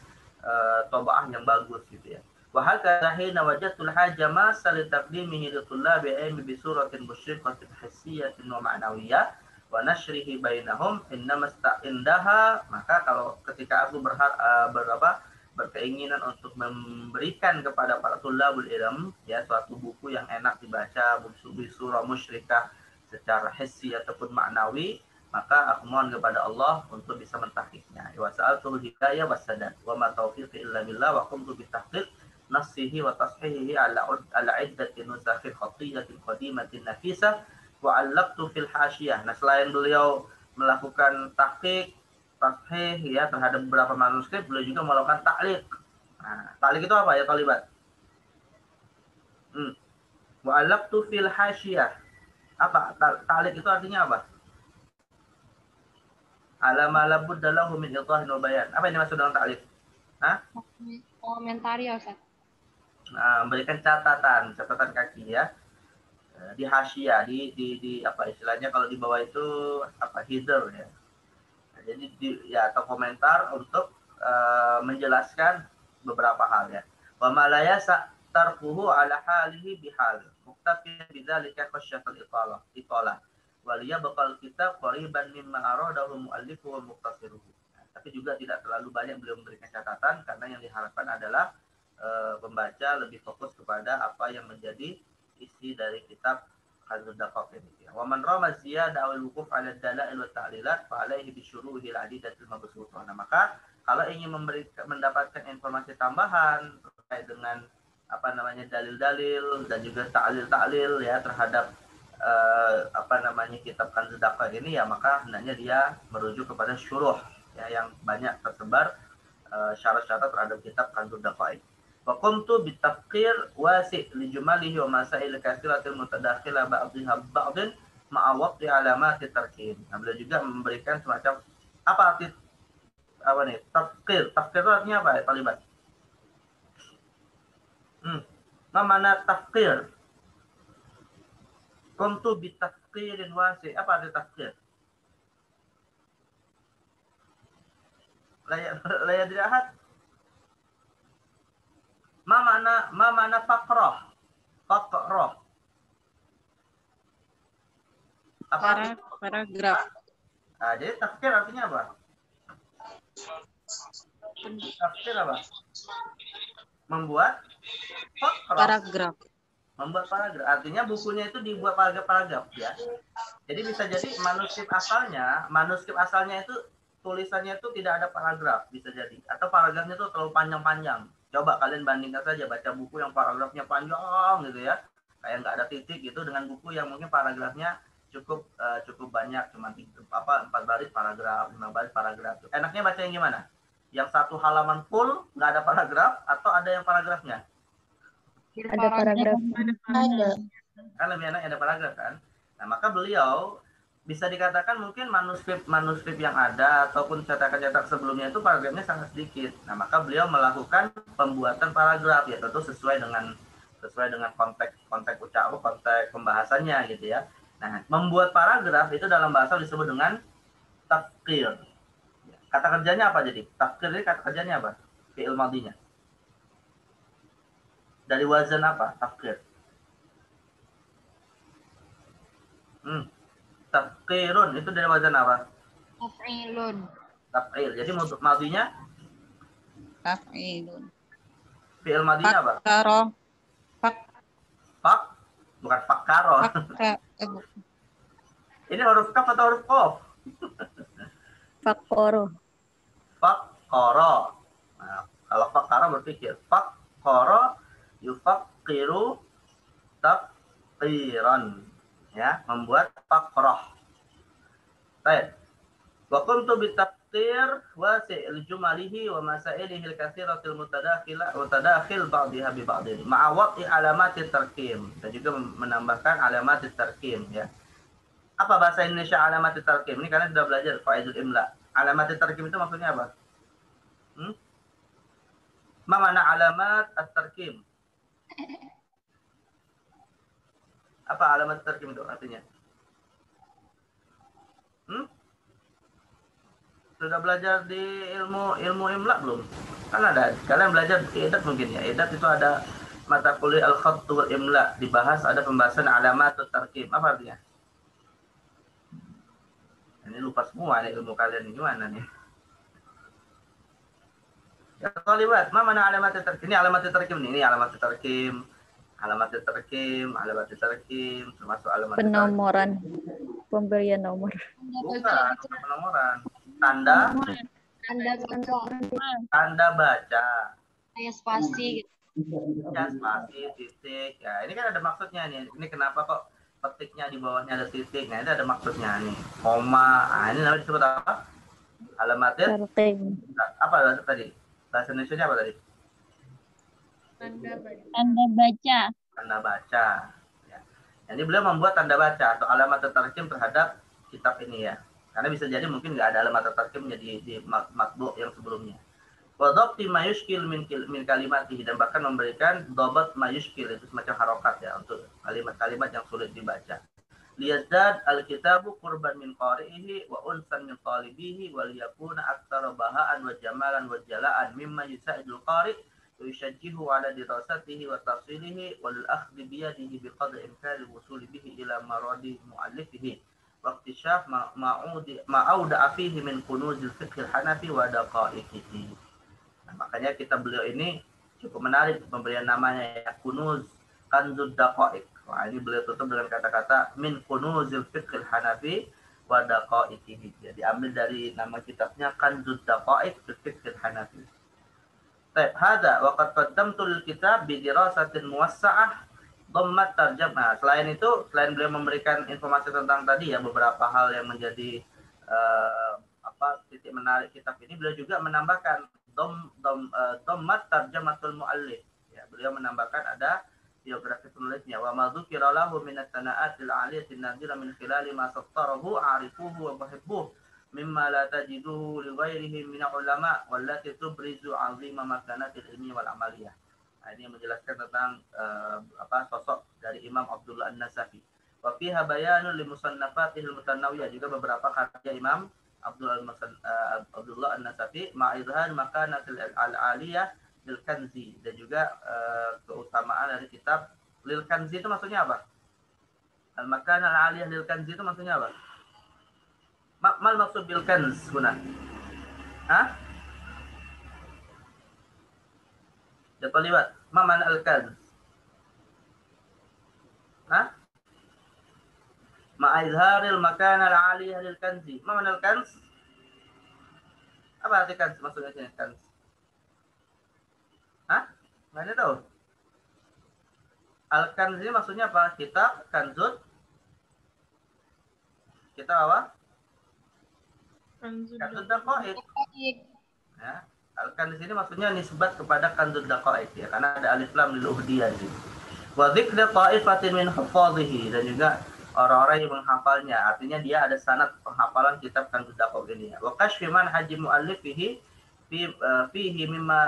tabaah yang bagus gitu ya. Wa hakadha hina wajadtul haja ma sal taqdimihi li tullabi ilmi bi suratin musyriqatin hissiyatin wa ma'nawiyyah wa nashrihi bainahum innama sta'indaha. Maka kalau ketika aku berkeinginan untuk memberikan kepada para tullabul ilm ya suatu buku yang enak dibaca, buku surah musyrikah secara hissi ataupun maknawi, maka aku mohon kepada Allah untuk bisa mentahqiqnya. Wa sa'altul hidayah wassadad wa ma taufiqi illa billah wa qumtu bitahqiq nasihi wa tashihihi ala iddati nusakhin khatiyatin qadimatin nafisah wa 'allaqtu fil hasyiyah. Nah, selain beliau melakukan tahqiq, tashih ya terhadap beberapa manuskrip, beliau juga melakukan ta'liq. Nah, ta'liq itu apa ya, Talibat? Wa alaqtu fil hasyiyah. Apa? Ta'liq itu artinya apa? Ala ma la budda lahu min idhahin wa bayan. Apa yang dimaksud dengan ta'liq? Hah? Komentari ya Ustaz. Nah, memberikan catatan kaki ya. Di hasyiyah, di apa istilahnya kalau di bawah itu apa header ya. Nah, jadi ya atau komentar untuk menjelaskan beberapa hal ya. Wa ma la yasa tarkuhu ala halihi bihal. Muktafin bidzalika khasyatul italah. Waliya bakal kitab qariban mimma aradahu muallifu wa muqtasiruhu. Nah, tapi juga tidak terlalu banyak beliau memberikan catatan karena yang diharapkan adalah pembaca lebih fokus kepada apa yang menjadi isi dari kitab Kanzud Daqaq ini. Wa man rama ziyada awil wukuf 'ala dalail wa ta'lilat fa alaihi bi syuruhil adidatil mabsuthah. Nah, maka kalau ingin mendapatkan informasi tambahan terkait dengan apa namanya dalil-dalil dan juga ta'lil-ta'lil ya terhadap apa namanya kitab Kanzud Daqaq ini ya, maka hendaknya dia merujuk kepada syuruh ya yang banyak tersebar syarat-syarat terhadap kitab Kanzud Daqaq ini. Wa kuntu bitafqir wasi' li jumalihi wa masail katsiratil mutadakhila ba'dhiha ba'dhin ma'a waqti alamati tarkib. Nah, beliau juga memberikan semacam apa arti apa nih? Tafqir. Tafqir itu artinya apa ya, Pak Libat? Mana tafqir? Kuntu bitafqirin wasi'. Apa arti tafqir? Layak dilihat. Ma mana faqrah? Faqrah. Apa Paragraf. Nah, jadi tafsir artinya apa? Tafsir apa? Membuat faqrah. Paragraf. Membuat paragraf. Artinya bukunya itu dibuat paragraf-paragraf ya. Jadi bisa jadi manuskrip asalnya itu tulisannya itu tidak ada paragraf, bisa jadi. Atau paragrafnya itu terlalu panjang-panjang. Coba kalian bandingkan saja baca buku yang paragrafnya panjang gitu ya, kayak nggak ada titik gitu, dengan buku yang mungkin paragrafnya cukup banyak, cuma 4 baris paragraf, 5 baris paragraf. Enaknya baca yang gimana? Yang 1 halaman full nggak ada paragraf atau ada yang paragrafnya? Ada paragraf. Ada. Kan lebih enak ada paragraf kan. Nah, maka beliau bisa dikatakan mungkin manuskrip yang ada ataupun cetakan-cetak sebelumnya itu paragrafnya sangat sedikit. Nah, maka beliau melakukan pembuatan paragraf ya, tentu sesuai dengan konteks ucapan, konteks pembahasannya gitu ya. Nah, membuat paragraf itu dalam bahasa disebut dengan tafqir. Kata kerjanya apa jadi? Tafqir ini kata kerjanya apa? Fi'il madhinya. Dari wazan apa? Tafqir. Tafqirun itu dari wazan apa? Taf'ilun. Taf'il. Jadi untuk madhinya Taf'ilun. fi'il madhinya apa? Fakkaro. Fak, bukan fakkaro. Ini huruf kaf atau huruf qaf? Fakoro. Fakkoro. Nah, kalau fakkaro berpikir. Fakkoro yufakkiru tafqiran. Ya, membuat fakroh. Baik. Wa kuntu bitafqir wasi'il jumalihi wa masailihil katsiratil mutadakhil ba'dihha bi ba'din ma'a waqti alamati tarkim. Dan juga menambahkan alamati tarkim ya. Apa bahasa Indonesia alamati tarkim? Ini kalian sudah belajar qaidul imla. Alamati tarkim itu maksudnya apa? Ma mana alamat at-tarkim? Apa alamat tarkim itu artinya? Sudah belajar di ilmu imla belum? Kan ada. Kalian belajar di edat mungkin ya. Edat itu ada mata kuliah al-khatt wal imla, dibahas ada pembahasan alamat tarkim. Apa artinya? Ini lupa semua nih ilmu kalian ini gimana nih? Ya, talibat, mana alamat tarkim? Ini alamat tarkim nih. Ini alamat tarkim. Alamat tarkim termasuk alamat Penomoran. Pemberian nomor. Bukan penomoran. Tanda baca. Kayak spasi. Ya, spasi, titik. Ya, ini kan ada maksudnya nih. Ini kenapa kok petiknya di bawahnya ada titik? Nah, ini ada maksudnya nih. Koma. Nah, ini namanya disebut apa? Alamat Tarkim. apa tadi? Bahasa Indonesia apa tadi? Tanda baca. Tanda baca. Jadi beliau membuat tanda baca atau alamat tarkim terhadap kitab ini ya. Karena bisa jadi mungkin nggak ada alamat tarkimnya di matbu yang sebelumnya. Wa dhabti ma yushkil min kalimatihi, dan bahkan memberikan dhabat ma yushkil, itu semacam harokat ya untuk kalimat-kalimat yang sulit dibaca. Liyazdad al-kitabu qurban min qari'ihi wa unsan min talibihi wa liyakuna aktsara baha'an wa jamalan wa jala'an mimma yusa'idul qari' wa yushajjihu ala dirasatihi wa tafsilihi wal akhdhi bi yadihi bi qadri imkani al-wusul bihi ila maradi mu'allifihi wa ikhtishaf ma'auda fihi min kunuzil fiqh al-hanafi wa daqa'iqihi. Nah, makanya kitab beliau ini cukup menarik pemberian namanya ya, Kunuz Kanzud Daqa'iq. Wah, ini beliau tutup dengan kata-kata min kunuzil fiqh al-hanafi wa daqa'iqihi. Jadi ambil dari nama kitabnya Kanzud Daqa'iq fi fiqh al-hanafi. Baik, hada wa qad qaddamtu lil kitab bi dirasatin muwassa'ah dhammat tarjamah. Selain itu, selain beliau memberikan informasi tentang tadi ya beberapa hal yang menjadi titik menarik kitab ini, beliau juga menambahkan dhammat tarjamatul muallif. Ya, beliau menambahkan ada biografi penulisnya. Wa ma dzukira lahu min at-tana'atil 'aliyatin nadira min khilali ma sattarahu 'arifuhu wa muhibbuhu mimma la tajiduhu li ghairihi min ulama wallati tubrizu 'azima makanatil ilmi wal amaliyah. Nah, ini menjelaskan tentang sosok dari Imam Abdullah An-Nasafi. Wa fiha bayanun li musannafatihil mutanawiyah, juga beberapa karya Imam Abdullah An-Nasafi ma'idhan makanatil al-aliyah lil kanzi, dan juga keutamaan dari kitab lil kanzi itu maksudnya apa? Al-makan al-aliyah lil kanzi itu maksudnya apa? Mal maksud bil kanz guna? Hah? Dapat lihat Maman al-Kanz. Hah? Ma'izharil makan al-aliyah lil kanzi. Maman al-Kanz? Apa arti kanz? Maksudnya sini kanz? Hah? Nggak ada tahu. Al-Kanz ini maksudnya apa? Kitab Kanzud. Kitab apa? Kanzud Daqa'iq. Ya. Al-Kanz ini maksudnya nisbat kepada Kanzud Daqa'iq ya, karena ada alif lam lil uhdiyah gitu. Wa dzikri ta'ifatin min hufadhihi, dan juga orang-orang yang menghafalnya, artinya dia ada sanad penghafalan kitab Kanzud Daqa'iq ini ya. Wa kashfi manhaji muallifihi fihi mimma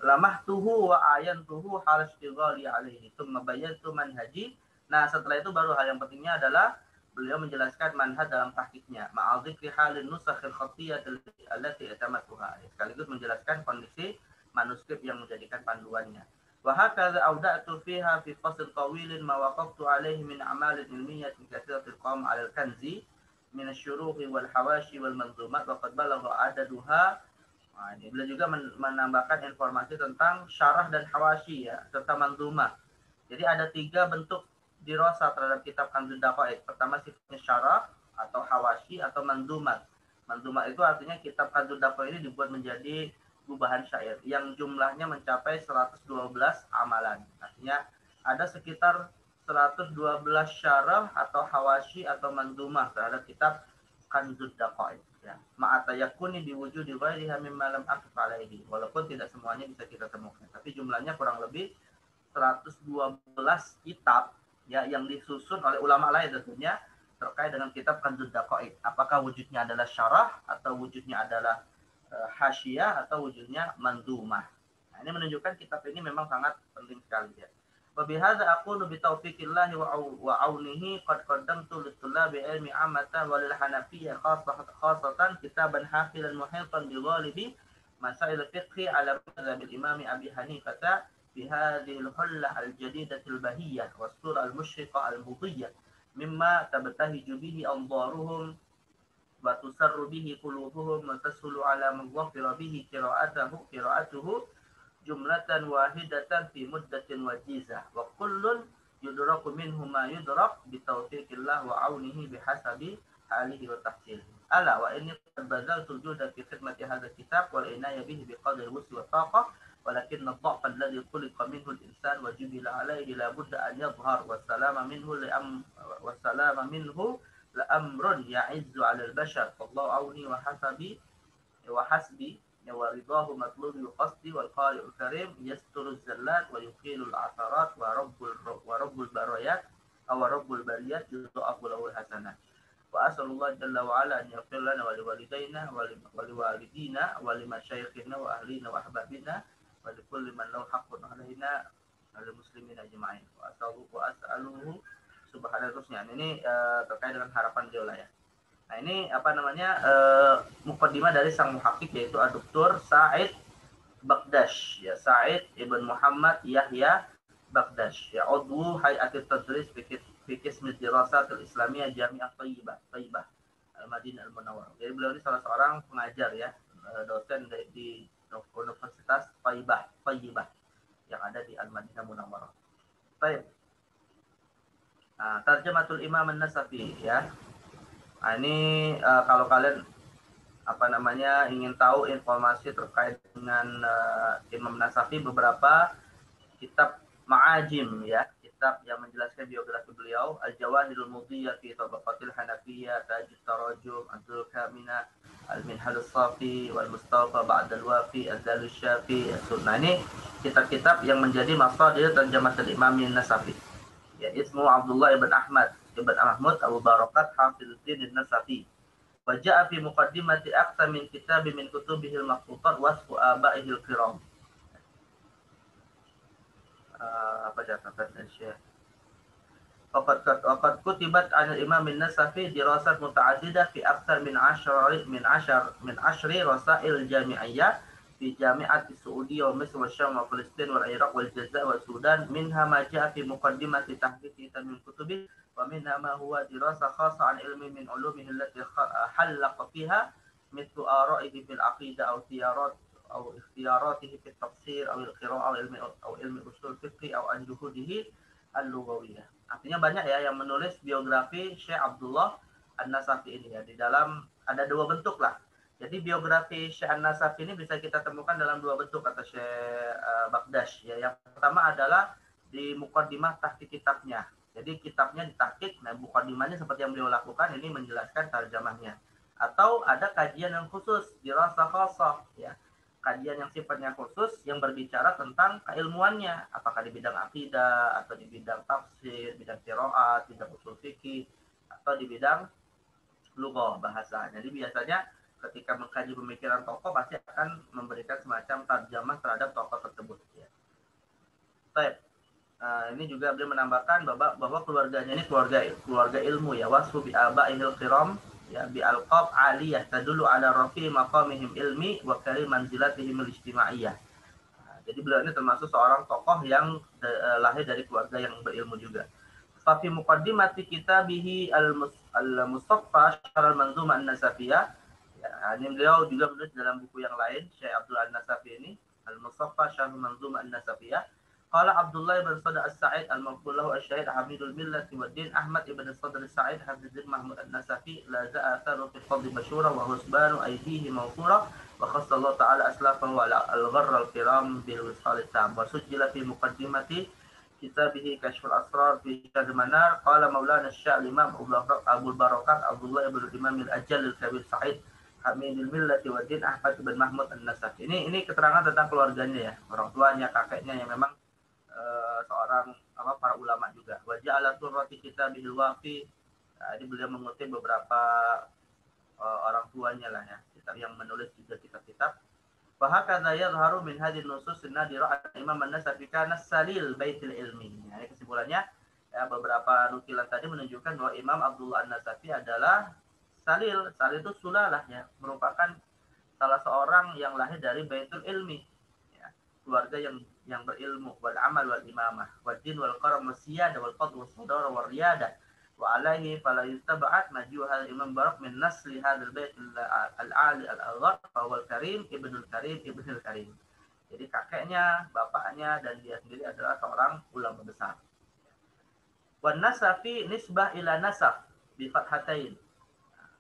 lamahtuhu wa ayantuhu hal istighali alaihi thumma bayantu manhaji. Nah, setelah itu baru hal yang pentingnya adalah beliau menjelaskan manhaj dalam tahqiqnya, ma'adzikri halin nusakhil khattiyah allati atamatuha, sekaligus menjelaskan kondisi manuskrip yang menjadikan panduannya. Wa hakadha awda'tu fiha fi fasl tawilin ma waqaftu alaihi min a'malin ilmiyyatin katsiratil qam 'ala al-kanzi min asy-syuruhi wal hawashi wal manzumat wa qad balagha adaduha. Nah, ini beliau juga menambahkan informasi tentang syarah dan hawashi ya, serta manzumah. Jadi ada 3 bentuk dirasa terhadap kitab Kanzud Daqa'iq. Pertama sifatnya syarah atau hawashi atau manzumat. Manzumat itu artinya kitab Kanzud Daqa'iq ini dibuat menjadi gubahan syair yang jumlahnya mencapai 112 amalan. Artinya ada sekitar 112 syarah atau hawashi atau manzumah terhadap kitab Kanzud Daqa'iq ya. Ma'atayakuni diwujudi ghairiha mimma lam aqif alaihi. Walaupun tidak semuanya bisa kita temukan, tapi jumlahnya kurang lebih 112 kitab ya yang disusun oleh ulama lain tentunya terkait dengan kitab Kanzud Daqa'iq. Apakah wujudnya adalah syarah atau wujudnya adalah hasyiyah atau wujudnya manzumah. Nah, ini menunjukkan kitab ini memang sangat penting sekali ya. Wa bihadza aqulu bi taufiqillah wa aunihi qad qaddamtu lit-tullabi ilmi ammatan wa lil hanafiyyah khassatan kitaban hafilan muhitan bi ghalibi masail fiqhi ala madhhab al-imam Abi Hanifah في هذه الحلة الجديدة البهية والصورة المشرقة المضية مما تبتهج به أنظارهم وتسر به قلوبهم وتسهل على من ظفر به قراءته جملة واحدة في مدة وجيزة وكل يدرك منه ما يدرك بتوفيق الله وعونه بحسب حاله وتحصيله. ألا وإني قد بذلت الجهد في خدمة هذا الكتاب والعناية به بقدر الوسع والطاقة ولكن الضعف الذي خلق منه الإنسان وجبل عليه لابد أن يظهر والسلام منه لأمر يعز على البشر فالله عوني وحسبي ورضاه مطلوب القصد والقارئ الكريم يستر الزلات ويقيل العثرات ورب البريات أو رب البريات يضاعف له الحسنات وأسأل الله جل وعلا أن يغفر لنا ولوالدينا ولوالدينا ولمشايخنا وأهلنا وأحبابنا ولكل من له حق علينا وللmuslimin ajma'in وأسأله subhanahu terusnya. Ini terkait dengan harapan beliau lah ya. Nah ini apa namanya mukaddimah dari sang muhakkik yaitu Dr. Said Bagdash ya, Said Ibn Muhammad Yahya Bagdash ya, udhu Hay'atit Tadris fi Qism Dirasat Al-Islamiyah Jami'ah Thayyibah Al-Madinah Al-Munawwarah. Jadi beliau ini salah seorang pengajar ya, dosen di Universitas Thayyibah yang ada di Al-Madinah Munawwarah. Baik. Nah, Tarjamatul Imam An-Nasafi ya. Nah, ini kalau kalian apa namanya ingin tahu informasi terkait dengan Imam Nasafi, beberapa kitab ma'ajim ya, kitab yang menjelaskan biografi beliau, Al-Jawahirul Mudhiyah fi Tabaqatil Hanafiyyah, Tajid Tarajum, Abdul Kamina, Al-Minhal As-Safi, Wal Mustafa Ba'dal Wafi, Al-Dalus Syafi. Nah, ini kitab-kitab yang menjadi masadir Tarjamatul Imam An-Nasafi. Ya, ismu Abdullah ibn Ahmad ibn Mahmud Abu Barakat Hafizuddin An-Nasafi. Wa ja'a fi muqaddimati aktsar min kitab min kutubihi al-maqtutat wasfu aba'ihil kiram. Apa catatan Syekh? Waqad kutibat 'an al-Imam An-Nasafi dirasat muta'addidah fi aktsar min 10 rasail jami'iyyah في جامعة السعودية ومصر والشام وفلسطين والعراق والجزائر والسودان منها ما جاء في مقدمة تحقيق من كتبه ومنها ما هو دراسة خاصة عن علم من علومه التي حلق فيها مثل آرائه في العقيدة أو اختياراته في التفسير أو القراءة أو علم أصول الفقه أو عن جهوده اللغوية. Artinya banyak ya yang menulis biografi Syekh Abdullah An-Nasafi ini ya. Di dalam ada dua bentuk lah. Jadi biografi Syekh An-Nasafi ini bisa kita temukan dalam dua bentuk kata Syekh Bagdash ya. Yang pertama adalah di muqaddimah tahqiq kitabnya. Jadi kitabnya ditahqiq, nah muqaddimahnya seperti yang beliau lakukan ini menjelaskan tarjamahnya. Atau ada kajian yang khusus, dirasa khassah ya. Kajian yang sifatnya khusus yang berbicara tentang keilmuannya, apakah di bidang akidah atau di bidang tafsir, bidang qiraat, bidang usul fikih atau di bidang lughah bahasa. Jadi biasanya ketika mengkaji pemikiran tokoh pasti akan memberikan semacam tarjamah terhadap tokoh tersebut ya. Baik. Ini juga beliau menambahkan bahwa keluarganya ini keluarga ilmu ya, wasfu bi abaihil kiram ya, bi alqab aliyah tadullu ala rafi maqamihim ilmi wa karim manzilatihim al-ijtimaiyah. Jadi beliau ini termasuk seorang tokoh yang lahir dari keluarga yang berilmu juga. Fa fi muqaddimati kitabihi al-Mustafa Syarh al-Manzumah An-Nasafiyah. Ya, ini beliau juga menulis dalam buku yang lain, Syekh Abdullah An-Nasafi ini, Al-Mustafa Syarh Manzumah An-Nasafiyah. Qala Abdullah ibn Sadr As-Sa'id al-Maqbulahu Asy-Syahid Hamidul Millah wa Din Ahmad ibn Sadr As-Sa'id Hafizuddin Mahmud An-Nasafi la za'atharu fi fadl mashhura wa husbanu aydihi mawfura wa khassa Allah ta'ala aslafahu ala al-gharr al-kiram bil wisal at-tam wa sujjila fi muqaddimati kitabihi Kashful Asrar fi Syarh Manar qala Maulana Syekh Imam Abu Barakat Abdullah ibn Imam al-Ajall al-Kabir Sa'id Hamidul Millati wa Din Ahmad bin Mahmud An-Nasafi. Ini keterangan tentang keluarganya ya, orang tuanya, kakeknya yang memang seorang para ulama juga. Wa ja'ala turrati kitabihil wafi. Ini beliau mengutip beberapa orang tuanya lah ya, kitab yang menulis juga kitab-kitab. Fa hakadha yadhharu min hadhihi an-nusus an-nadira Imam An-Nasafi kana salil baitil ilmi. Ya, ini kesimpulannya ya, beberapa nukilan tadi menunjukkan bahwa Imam Abdullah An-Nasafi adalah Salil itu sulalah ya, merupakan salah seorang yang lahir dari baitul ilmi ya, keluarga yang berilmu, wal amal wal imamah wad din wal karam wasiyada wal fadl was sadara wal riyada wa alaihi fala yustab'at majuhal Imam Barak min nasli hadzal bait al-ali al-aghar fa huwa al-karim ibnul karim. Jadi kakeknya, bapaknya dan dia sendiri adalah seorang ulama besar. Wan Nasafi nisbah ila Nasaf bi fathatain.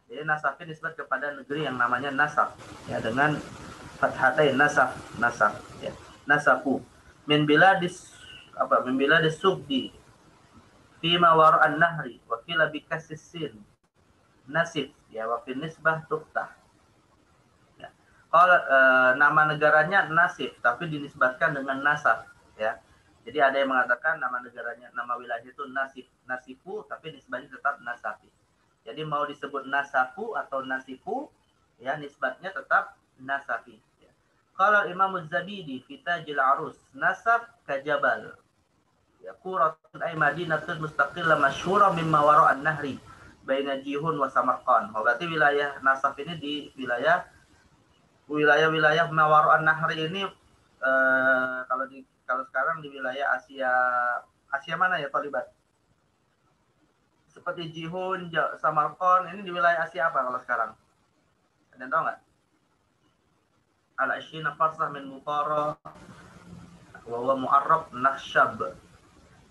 Jadi Nasafi nisbat kepada negeri yang namanya Nasaf ya, dengan fathatain Nasaf ya. Nasafu min biladis Sugdi fi ma wara'an nahri wa qila bi kassin Nasif ya, wa fi nisbah tuftah ya. Kalau nama negaranya Nasif, tapi dinisbatkan dengan Nasab, ya. Jadi ada yang mengatakan nama negaranya, nama wilayah itu Nasif, Nasifu, tapi nisbatnya tetap Nasafi. Jadi mau disebut Nasafu atau Nasifu, ya nisbatnya tetap Nasafi. Ya. Kalau Imam Az-Zabidi, Fitajil Arus, Nasab kajabal. Ya, Quratun ay madinatun mustaqillah masyhura mimma wara'an nahri baina Jihun wa Samarqand. Berarti wilayah Nasab ini di wilayah Mawaru'an Nahri ini kalau sekarang di wilayah Asia mana ya Talibat? Seperti Jihun, Samarkand, ini di wilayah Asia apa kalau sekarang? Ada yang tahu nggak? Al-Ashina Farsah min Bukhara wa huwa Mu'arrab Nakhshab.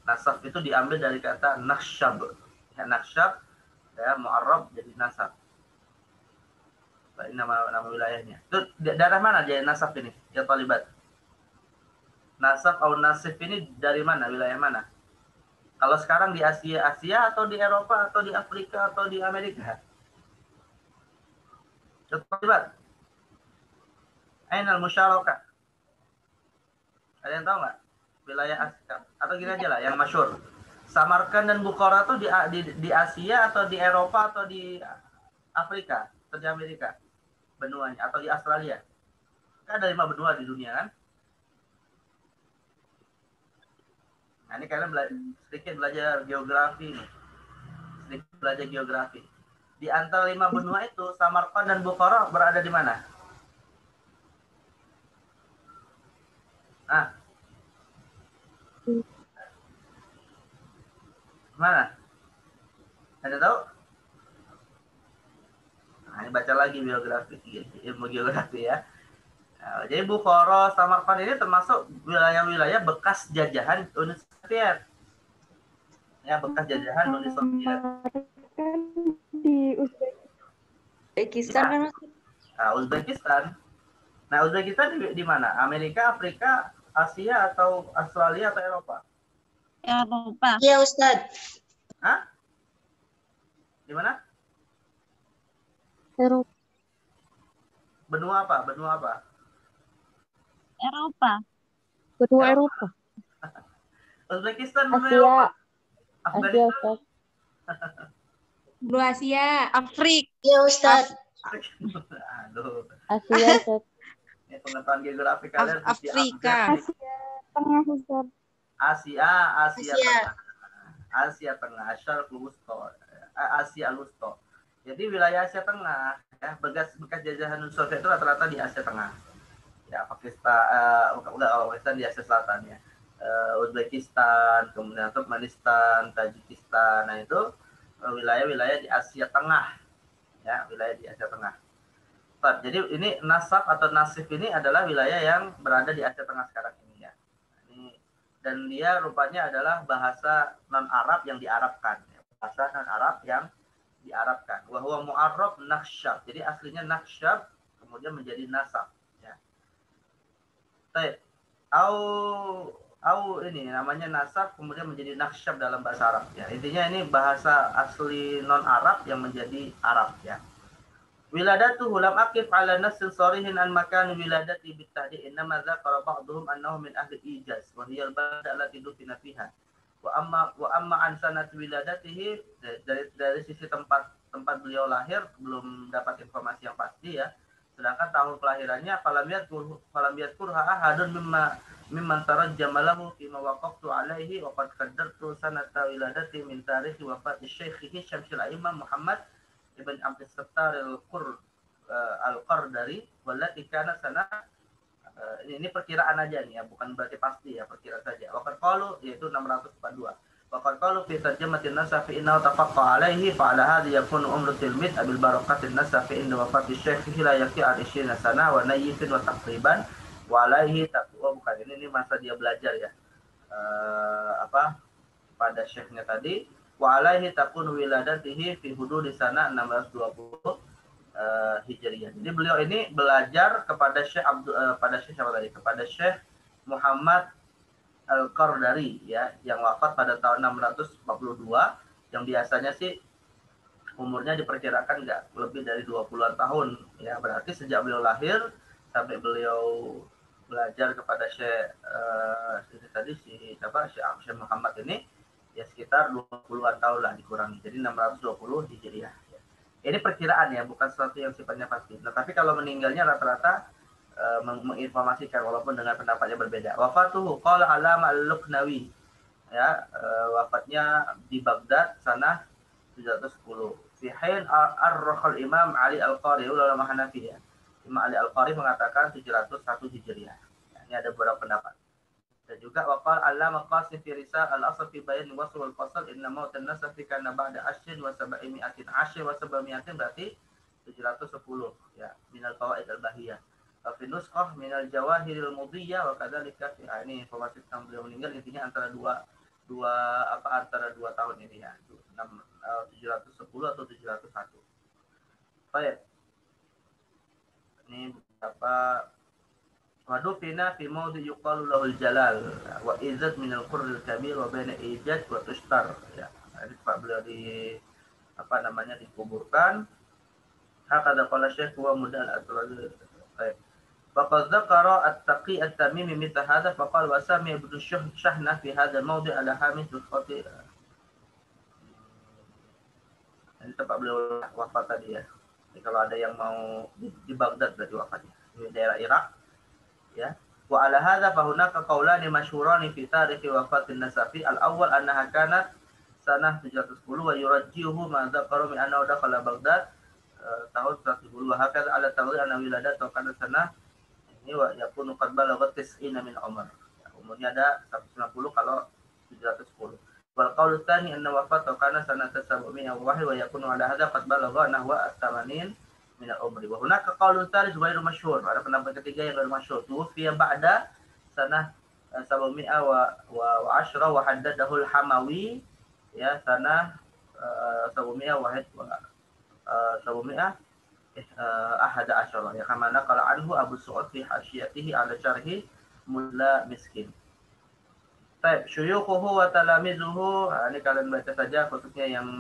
Nasab itu diambil dari kata Nakhshab. Ya, Nakhshab ya Mu'arrab jadi nasab. Ini nama wilayahnya. Itu daerah mana dia Nasab ini? Ya Talibat. Nasab atau Nasif ini dari mana? Wilayah mana? Kalau sekarang di Asia atau di Eropa atau di Afrika atau di Amerika? Ya Talibat. Ainal Musyarakah. Ada yang tahu nggak? Wilayah Asia atau gini aja lah yang masyhur. Samarkand dan Bukhara itu di Asia atau di Eropa atau di Afrika atau di Amerika? Benuanya atau di Australia. Kan ada 5 benua di dunia kan? Nah, ini kalian sedikit belajar geografi nih. Sedikit belajar geografi. Di antara 5 benua itu Samarkand dan Bukhara berada di mana? Ah. Mana? Ada tahu? Nah, ini baca lagi biografi, ilmu geografi ya. Nah, jadi Bukhara, Samarkand ini termasuk wilayah-wilayah bekas jajahan Uni Soviet. Ya, bekas jajahan Uni Soviet. Di Uzbekistan kan? Nah, Uzbekistan. Nah, Uzbekistan di mana? Amerika, Afrika, Asia atau Australia atau Eropa? Eropa. Iya, Ustadz. Hah? Di mana? Eropa. Benua apa? Benua apa? Eropa. benua Eropa. Uzbekistan benua Asia. Eropa. Asia, Afghanistan. Ustaz. Benua Asia. Afrika. Iya, Ustadz. Aduh. Asia, Ustaz. Ya, pengetahuan geografi kalian Afrika. Tengah, Ustaz. Asia Tengah. Asia Tengah, Asia Lusto. Jadi wilayah Asia Tengah ya, bekas jajahan Uni Soviet itu rata-rata di Asia Tengah. Ya, Pakistan, Pakistan di Asia Selatan ya. Uzbekistan, kemudian Turkmenistan, Tajikistan. Nah, itu wilayah-wilayah di Asia Tengah. Ya, wilayah di Asia Tengah. Jadi ini Nasab atau Nasif ini adalah wilayah yang berada di Asia Tengah sekarang ini ya. Dan dia rupanya adalah bahasa non-Arab yang diarabkan. Bahasa non-Arab yang diarabkan. Wa huwa mu'arrab Nakhshab. Jadi aslinya Nakhshab kemudian menjadi Nasab. Ya. Baik. Au ini namanya Nasab kemudian menjadi Nakhshab dalam bahasa Arab. Ya. Intinya ini bahasa asli non-Arab yang menjadi Arab ya. Wiladatuhu lam aqif ala nassin sarihin an makan wiladati bitahdi innama dzakara ba'dhum annahu min ahli Ijaz wa hiya al-balad allati dufina fiha wa amma an sanat wiladatihi dari sisi tempat beliau lahir belum dapat informasi yang pasti ya, sedangkan tahun kelahirannya falam yadkurha ahadun mimman tarajjama lahu fi ma waqaftu alaihi wa qad qaddartu sanata wiladati min tarikh wafat Syekh Syamsul A'immah Muhammad Ibn Abdus Sattar Al-Qardari wallati kana sana ini perkiraan aja nih ya, bukan berarti pasti ya, perkiraan saja. Waqad qalu yaitu 642. Waqad qalu fi tarjamatin nasafi innahu tafaqqa alaihi fa ala hadhi yakunu umru tilmid abil barakatin nasafi inda wafati syekh la yaqi al 20 sana wa nayyifin wa taqriban wa alaihi taqwa bukan ini masa dia belajar ya. Pada syekhnya tadi wa alaihi takunu wiladatihi fi hudud di sana 620 Hijriyah. Jadi beliau ini belajar kepada Syekh kepada Syekh Muhammad Al-Qardari ya, yang wafat pada tahun 642, yang biasanya sih umurnya diperkirakan nggak lebih dari 20-an tahun ya. Berarti sejak beliau lahir sampai beliau belajar kepada Syekh ini tadi Syekh Muhammad ini ya sekitar 20-an tahun lah dikurangi. Jadi 620 Hijriah. Ini perkiraan ya, bukan sesuatu yang sifatnya pasti. Nah, tapi kalau meninggalnya rata-rata menginformasikan walaupun dengan pendapatnya berbeda. Wafatuhu qala Alama Al-Luqnawi. Ya, wafatnya di Baghdad sana 710. Fi hain ar-rakhal Imam Ali Al-Qari ulama Hanafi ya. Imam Ali Al-Qari mengatakan 701 Hijriah. Ya, ini ada beberapa pendapat. Dan juga waqal Allama Qasim fi Risal al-Asl fi Bayan Wasl wal Fasl inna maut an-nasab kana ba'da ashrin wa sab'imi'atin ashrin wa sab'imi'atin berarti 710 ya min al-qawaid al-bahiyah. Fi nuskhah min al-jawahir al-mudiyah wa kadzalika fi ini informasi tentang beliau meninggal intinya antara antara dua tahun ini ya. 710 atau 701. Baik. Ini beberapa wadufina fi mawdi yuqalu lahul jalal wa izzat min al-qurr al-kabir wa baina ijad wa tushtar ya. Jadi Pak beliau dikuburkan. Hakada qala Syekh wa mudal at-rajul. Baik. Faqad dzakara at-taqi at-tamimi mithla hadha faqala wa sami ibnu Syahna fi hadha al-mawdi' ala hamid al-khati. Ini tempat beliau wafat tadi ya. Jadi kalau ada yang mau di Baghdad berarti wafatnya. Di daerah Irak. Ya. Wa ala hadza fa hunaka qaulani masyhurani fi tarikh wafatin Nasafi al-awwal annaha kanat sanah 710 wa yurajjihu ma dzakara min anna dakhala Baghdad tahun 110 wa hakadha ala tawil anna wiladat wa kana sanah ini wa yakunu qad balaghat 90 min umur. Ya, umurnya ada 190 kalau 710. Wal qaul tsani anna wafat kana sanata 700 wa yakunu ala hadza qad balagha nahwa 80 min al-umri. Wa hunaka qaulun thalith ghairu masyhur. Ada pendapat ketiga yang ghairu masyhur. Tuwfiya ba'da sanah 700 wa 10 wa haddadahu al-Hamawi ya sanah 700 wa 700 ahada asyara ya kama naqala anhu Abu Su'ud fi hasyiyatihi ala syarhi Mulla Miskin. Baik, syuyukhuhu wa talamizuhu. Ini kalian baca saja khususnya yang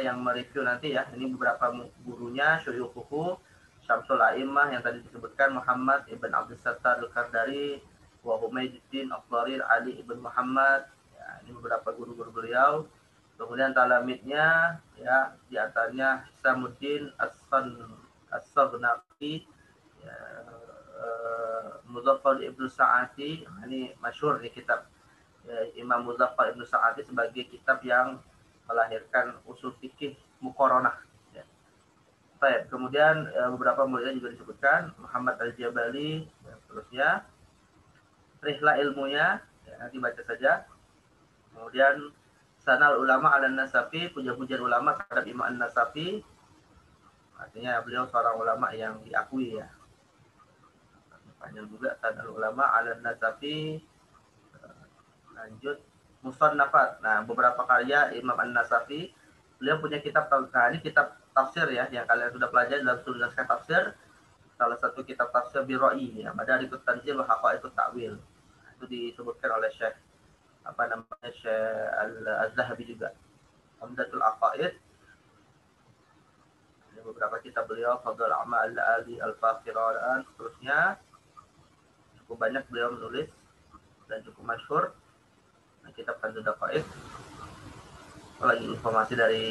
yang mereview nanti ya. Ini beberapa gurunya syuyukhuhu Syamsul A'immah yang tadi disebutkan Muhammad ibn Abdul Sattar Al-Kardari wa Humaiduddin Al-Dharir Ali ibn Muhammad. Ya, ini beberapa guru-guru beliau. Kemudian talamidnya ya di antaranya Hisamuddin As-Saghnaqi ya, Muzaffar ibn Sa'ati. Ini masyhur di kitab Imam Muzaffar ibn Sa'ati sebagai kitab yang melahirkan usul fikih muqaranah ya. Baik, kemudian beberapa muridnya juga disebutkan Muhammad Al-Jabali ya, terusnya Rihla ilmunya ya, nanti baca saja. Kemudian Sanal ulama ala Nasafi, puja-pujian ulama terhadap Imam An-Nasafi. Artinya beliau seorang ulama yang diakui ya. Panjang juga Sanal ulama ala Nasafi. Lanjut Musannafat. Nah, beberapa karya Imam An-Nasafi. Beliau punya kitab, nah ini kitab tafsir ya, yang kalian sudah pelajari dalam studi naskah tafsir. Salah satu kitab tafsir Birra'i ya, Madarikut Tanzil wa Haqa'iqut Ta'wil. Nah, itu disebutkan oleh Syekh Syekh Al-Zahabi juga. Hamdatul Aqaid. Ini beberapa kitab beliau, Fadl A'mal Al-Ali Al-Faqiran, seterusnya. Cukup banyak beliau menulis dan cukup masyhur. Nah, kitab Kanzul Daqaiq. Lagi informasi dari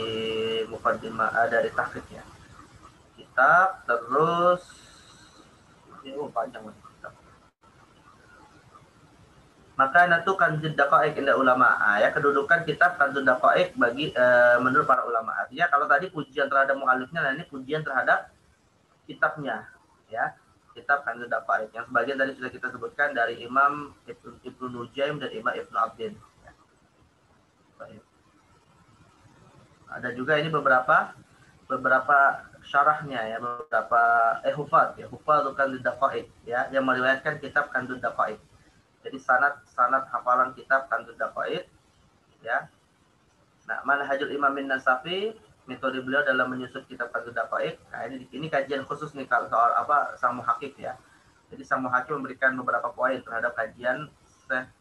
muqaddimah dari tahqiqnya. Kitab terus ini panjang banget kitab. Maka itu Kanzul Daqaiq inda ulama. Ya, kedudukan kitab Kanzul Daqaiq bagi menurut para ulama. Artinya kalau tadi pujian terhadap muallifnya, nah ini pujian terhadap kitabnya, ya. Kitab Kanzul Daqaiq yang sebagian tadi sudah kita sebutkan dari Imam Ibnu Nujaim dan Imam Ibnu Abdin. Ya. Ada juga ini beberapa syarahnya ya, beberapa hufaz ya, hufaz Kanzul Daqaiq ya, yang meriwayatkan kitab Kanzul Daqaiq. Jadi sanad hafalan kitab Kanzul Daqaiq ya. Nah, Manhajul Imam An-Nasafi, metode beliau dalam menyusun kitab Kanzul Daqaiq. Nah, ini kajian khusus nih kalau soal sang muhaqqiq ya. Jadi sang muhaqqiq memberikan beberapa poin terhadap kajian Syekh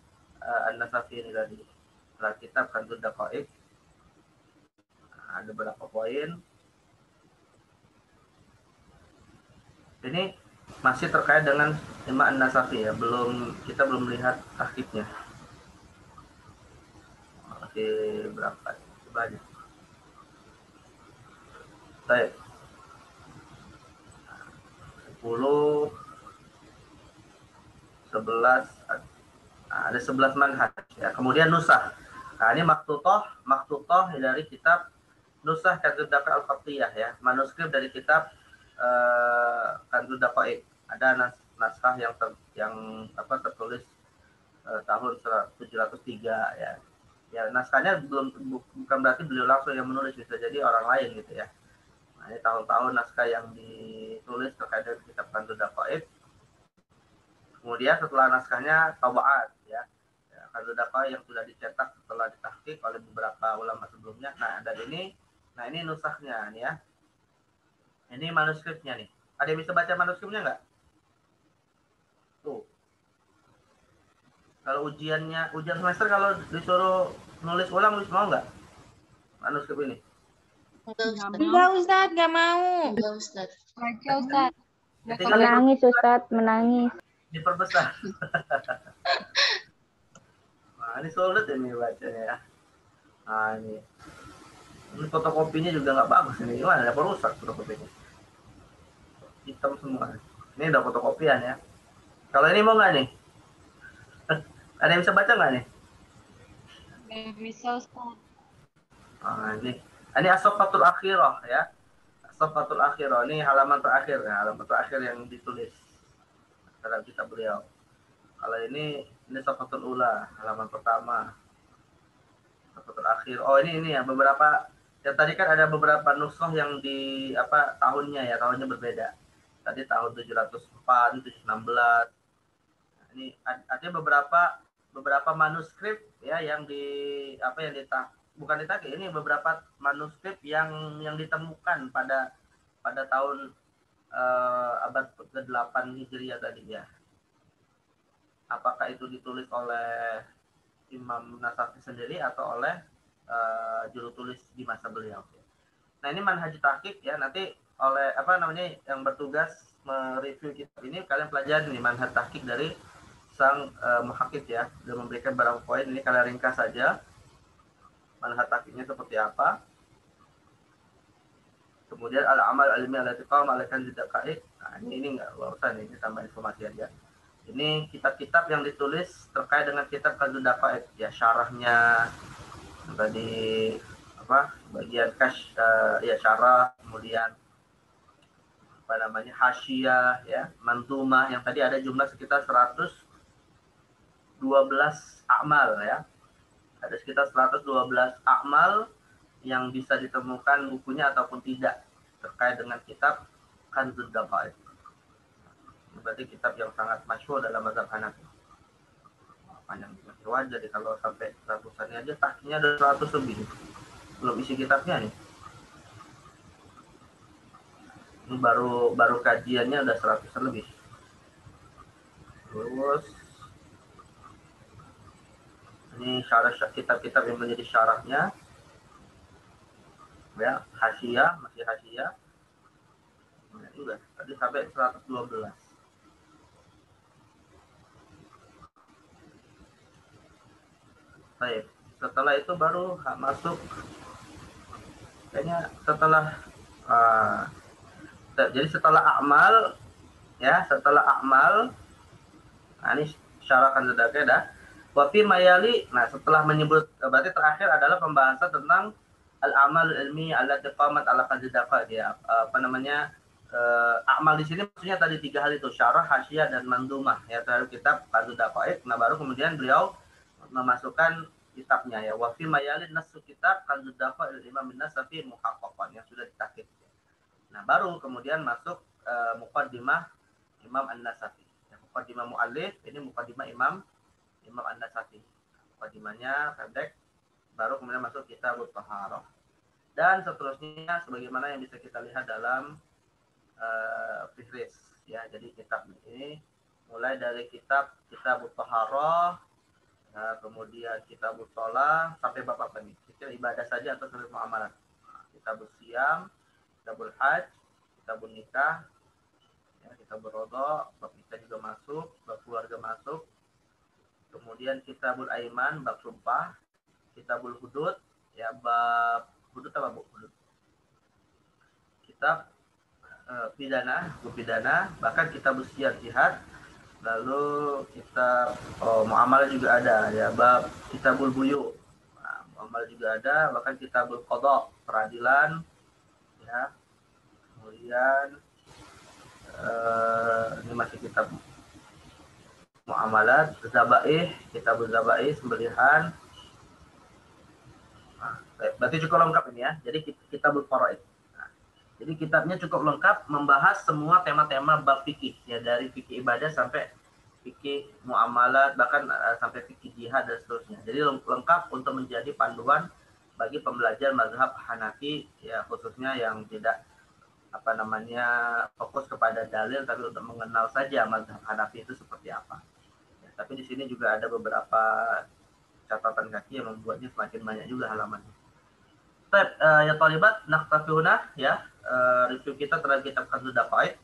An-Nasafi ini tadi. Dalam kitab Kanzul Daqaiq nah, ada beberapa poin. Ini masih terkait dengan Imam An-Nasafi ya, kita belum melihat tahqiqnya. Oke, berapa? Coba aja. Baik. 10, 11, ada 11 manhaj ya. Kemudian nusah. Nah, ini maktutoh dari kitab Nusah Kanzud Daqaiq Al-Khattiyah ya, manuskrip dari kitab Kanzud Daqaiq. Ada naskah yang tertulis tahun 703 ya. Ya, naskahnya bukan berarti beliau langsung yang menulis, bisa jadi orang lain gitu ya. Nah, ini tahun-tahun naskah yang ditulis terkait dengan kitab Kanzud Daqaiq. Kemudian setelah naskahnya tabaat ya. Kanzud Daqaiq yang sudah dicetak setelah ditahqiq oleh beberapa ulama sebelumnya. Nah, ini nusaknya nih ya. Ini manuskripnya nih. Ada yang bisa baca manuskripnya nggak? Tuh. Kalau ujian semester kalau disuruh nulis ulang, mau nggak manuskrip ini? Enggak, Ustaz, enggak mau. Enggak, Ustaz. Baca, Ustaz. Ya, tinggal Menangis Ustadz, menangis. diperbesar. Nah, ini sulit ini bacanya ya. Nah, ini fotokopinya juga nggak bagus ini. Gimana? Ada rusak fotokopinya. Hitam semua. Ini udah fotokopian ya. Kalau ini mau nggak nih? Ada yang bisa baca nggak nih? Nggak bisa, Ustaz. Nah, ini as-safhatul akhirah ya. As-safhatul akhirah ini halaman terakhir ya, halaman terakhir yang ditulis dalam kitab beliau. Kalau ini safhatul ula, halaman pertama. Safhatul akhir. Oh, ini ya beberapa yang tadi kan ada beberapa nuskhah yang di tahunnya ya, tahunnya berbeda. Tadi tahun 704, 716. Ini ada beberapa manuskrip ya yang bukan ditagih, ini beberapa manuskrip yang ditemukan pada tahun abad ke-8 Hijriah tadi ya. Apakah itu ditulis oleh Imam Nasafi sendiri atau oleh juru tulis di masa beliau. Nah, ini manhaj tahqiq ya, nanti oleh yang bertugas mereview kitab ini kalian pelajari nih manhaj tahqiq dari sang muhakkik ya. Dia memberikan beberapa poin, ini kalian ringkas saja. Manhaj tahqiqnya seperti apa. Kemudian al-amal ilmi allati qama ala Kanzud Daqaiq. Nah, ini enggak usah nih, ini tambah informasi aja. Ini kitab-kitab yang ditulis terkait dengan kitab Kanzud Daqaiq ya, syarahnya tadi bagian ya syarah, kemudian hasyiah ya, manzumah yang tadi ada jumlah sekitar 112 amal ya. Ada sekitar 112 amal yang bisa ditemukan bukunya ataupun tidak terkait dengan kitab Kanzud Daqaiq. Berarti kitab yang sangat masyhur dalam mazhab Hanafi. Panjang masih wajar jadi kalau sampai ratusannya aja, tahqiqnya ada 100 lebih. Belum isi kitabnya nih. Ini baru kajiannya udah 100 lebih. Terus ini syarah kitab-kitab yang menjadi syarahnya ya, hasyiah, masih hasyiah. Nah, udah tadi sampai 112. Baik, setelah itu baru masuk kayaknya jadi setelah amal ya, nah ini syarah Kanzud Daqaiq dah. Wa fi mayali, nah setelah menyebut berarti terakhir adalah pembahasan tentang al-amal ilmi allati qamat ala Kanzud Daqaiq ya. Amal di sini maksudnya tadi 3 hal itu, syarah, hasyiah dan mandumah ya terhadap kitab Kanzud Daqaiq. Nah, baru kemudian beliau memasukkan kitabnya ya, wa fi mayali nasu kitab Kanzud Daqaiq Imam An-Nasafi muhaqqaqan yang sudah ditahqiq. Nah, baru kemudian masuk muqaddimah Imam An-Nasafi. Ya, muqaddimah muallif, ini muqaddimah Imam An-Nasafi. Muqaddimahnya pendek, baru kemudian masuk Kitabut Thaharah. Dan seterusnya sebagaimana yang bisa kita lihat dalam fihris ya. Jadi kitab ini mulai dari Kitabut Thaharah, kemudian Kitabut Shalah sampai bab apa nih? Kita ibadah saja atau sampai muamalat. Kitabus Siyam, Kitabul Hajj, Kitabun Nikah, Ya, kitabul rodha, bab nikah juga masuk, bab keluarga masuk. Kemudian kitabul aiman, bab sumpah, kitabul hudud, ya bab hudud apa bu? Hudud. Kitab pidana, hukum pidana, bahkan kitab usia jihad, lalu kitab muamalah juga ada, ya bab kitabul buyu, nah, muamalah juga ada, bahkan kitabul qadha, peradilan, ya. Kemudian ini masih kitab muamalat, zabaih, kitabul zabaih, sembelihan. Nah, berarti cukup lengkap ini ya. Jadi kitabul faraid. Jadi kitabnya cukup lengkap, membahas semua tema-tema bab fikih, ya dari fikih ibadah sampai fikih muamalat, bahkan sampai fikih jihad dan seterusnya. Jadi lengkap untuk menjadi panduan bagi pembelajar mazhab Hanafi, ya khususnya yang tidak fokus kepada dalil, tapi untuk mengenal saja mazhab Hanafi itu seperti apa. Ya, tapi di sini juga ada beberapa catatan kaki yang membuatnya semakin banyak juga halamannya. Ya talibat naktafi huna, ya review kita terhadap kitab Kanzul Daqa'iq.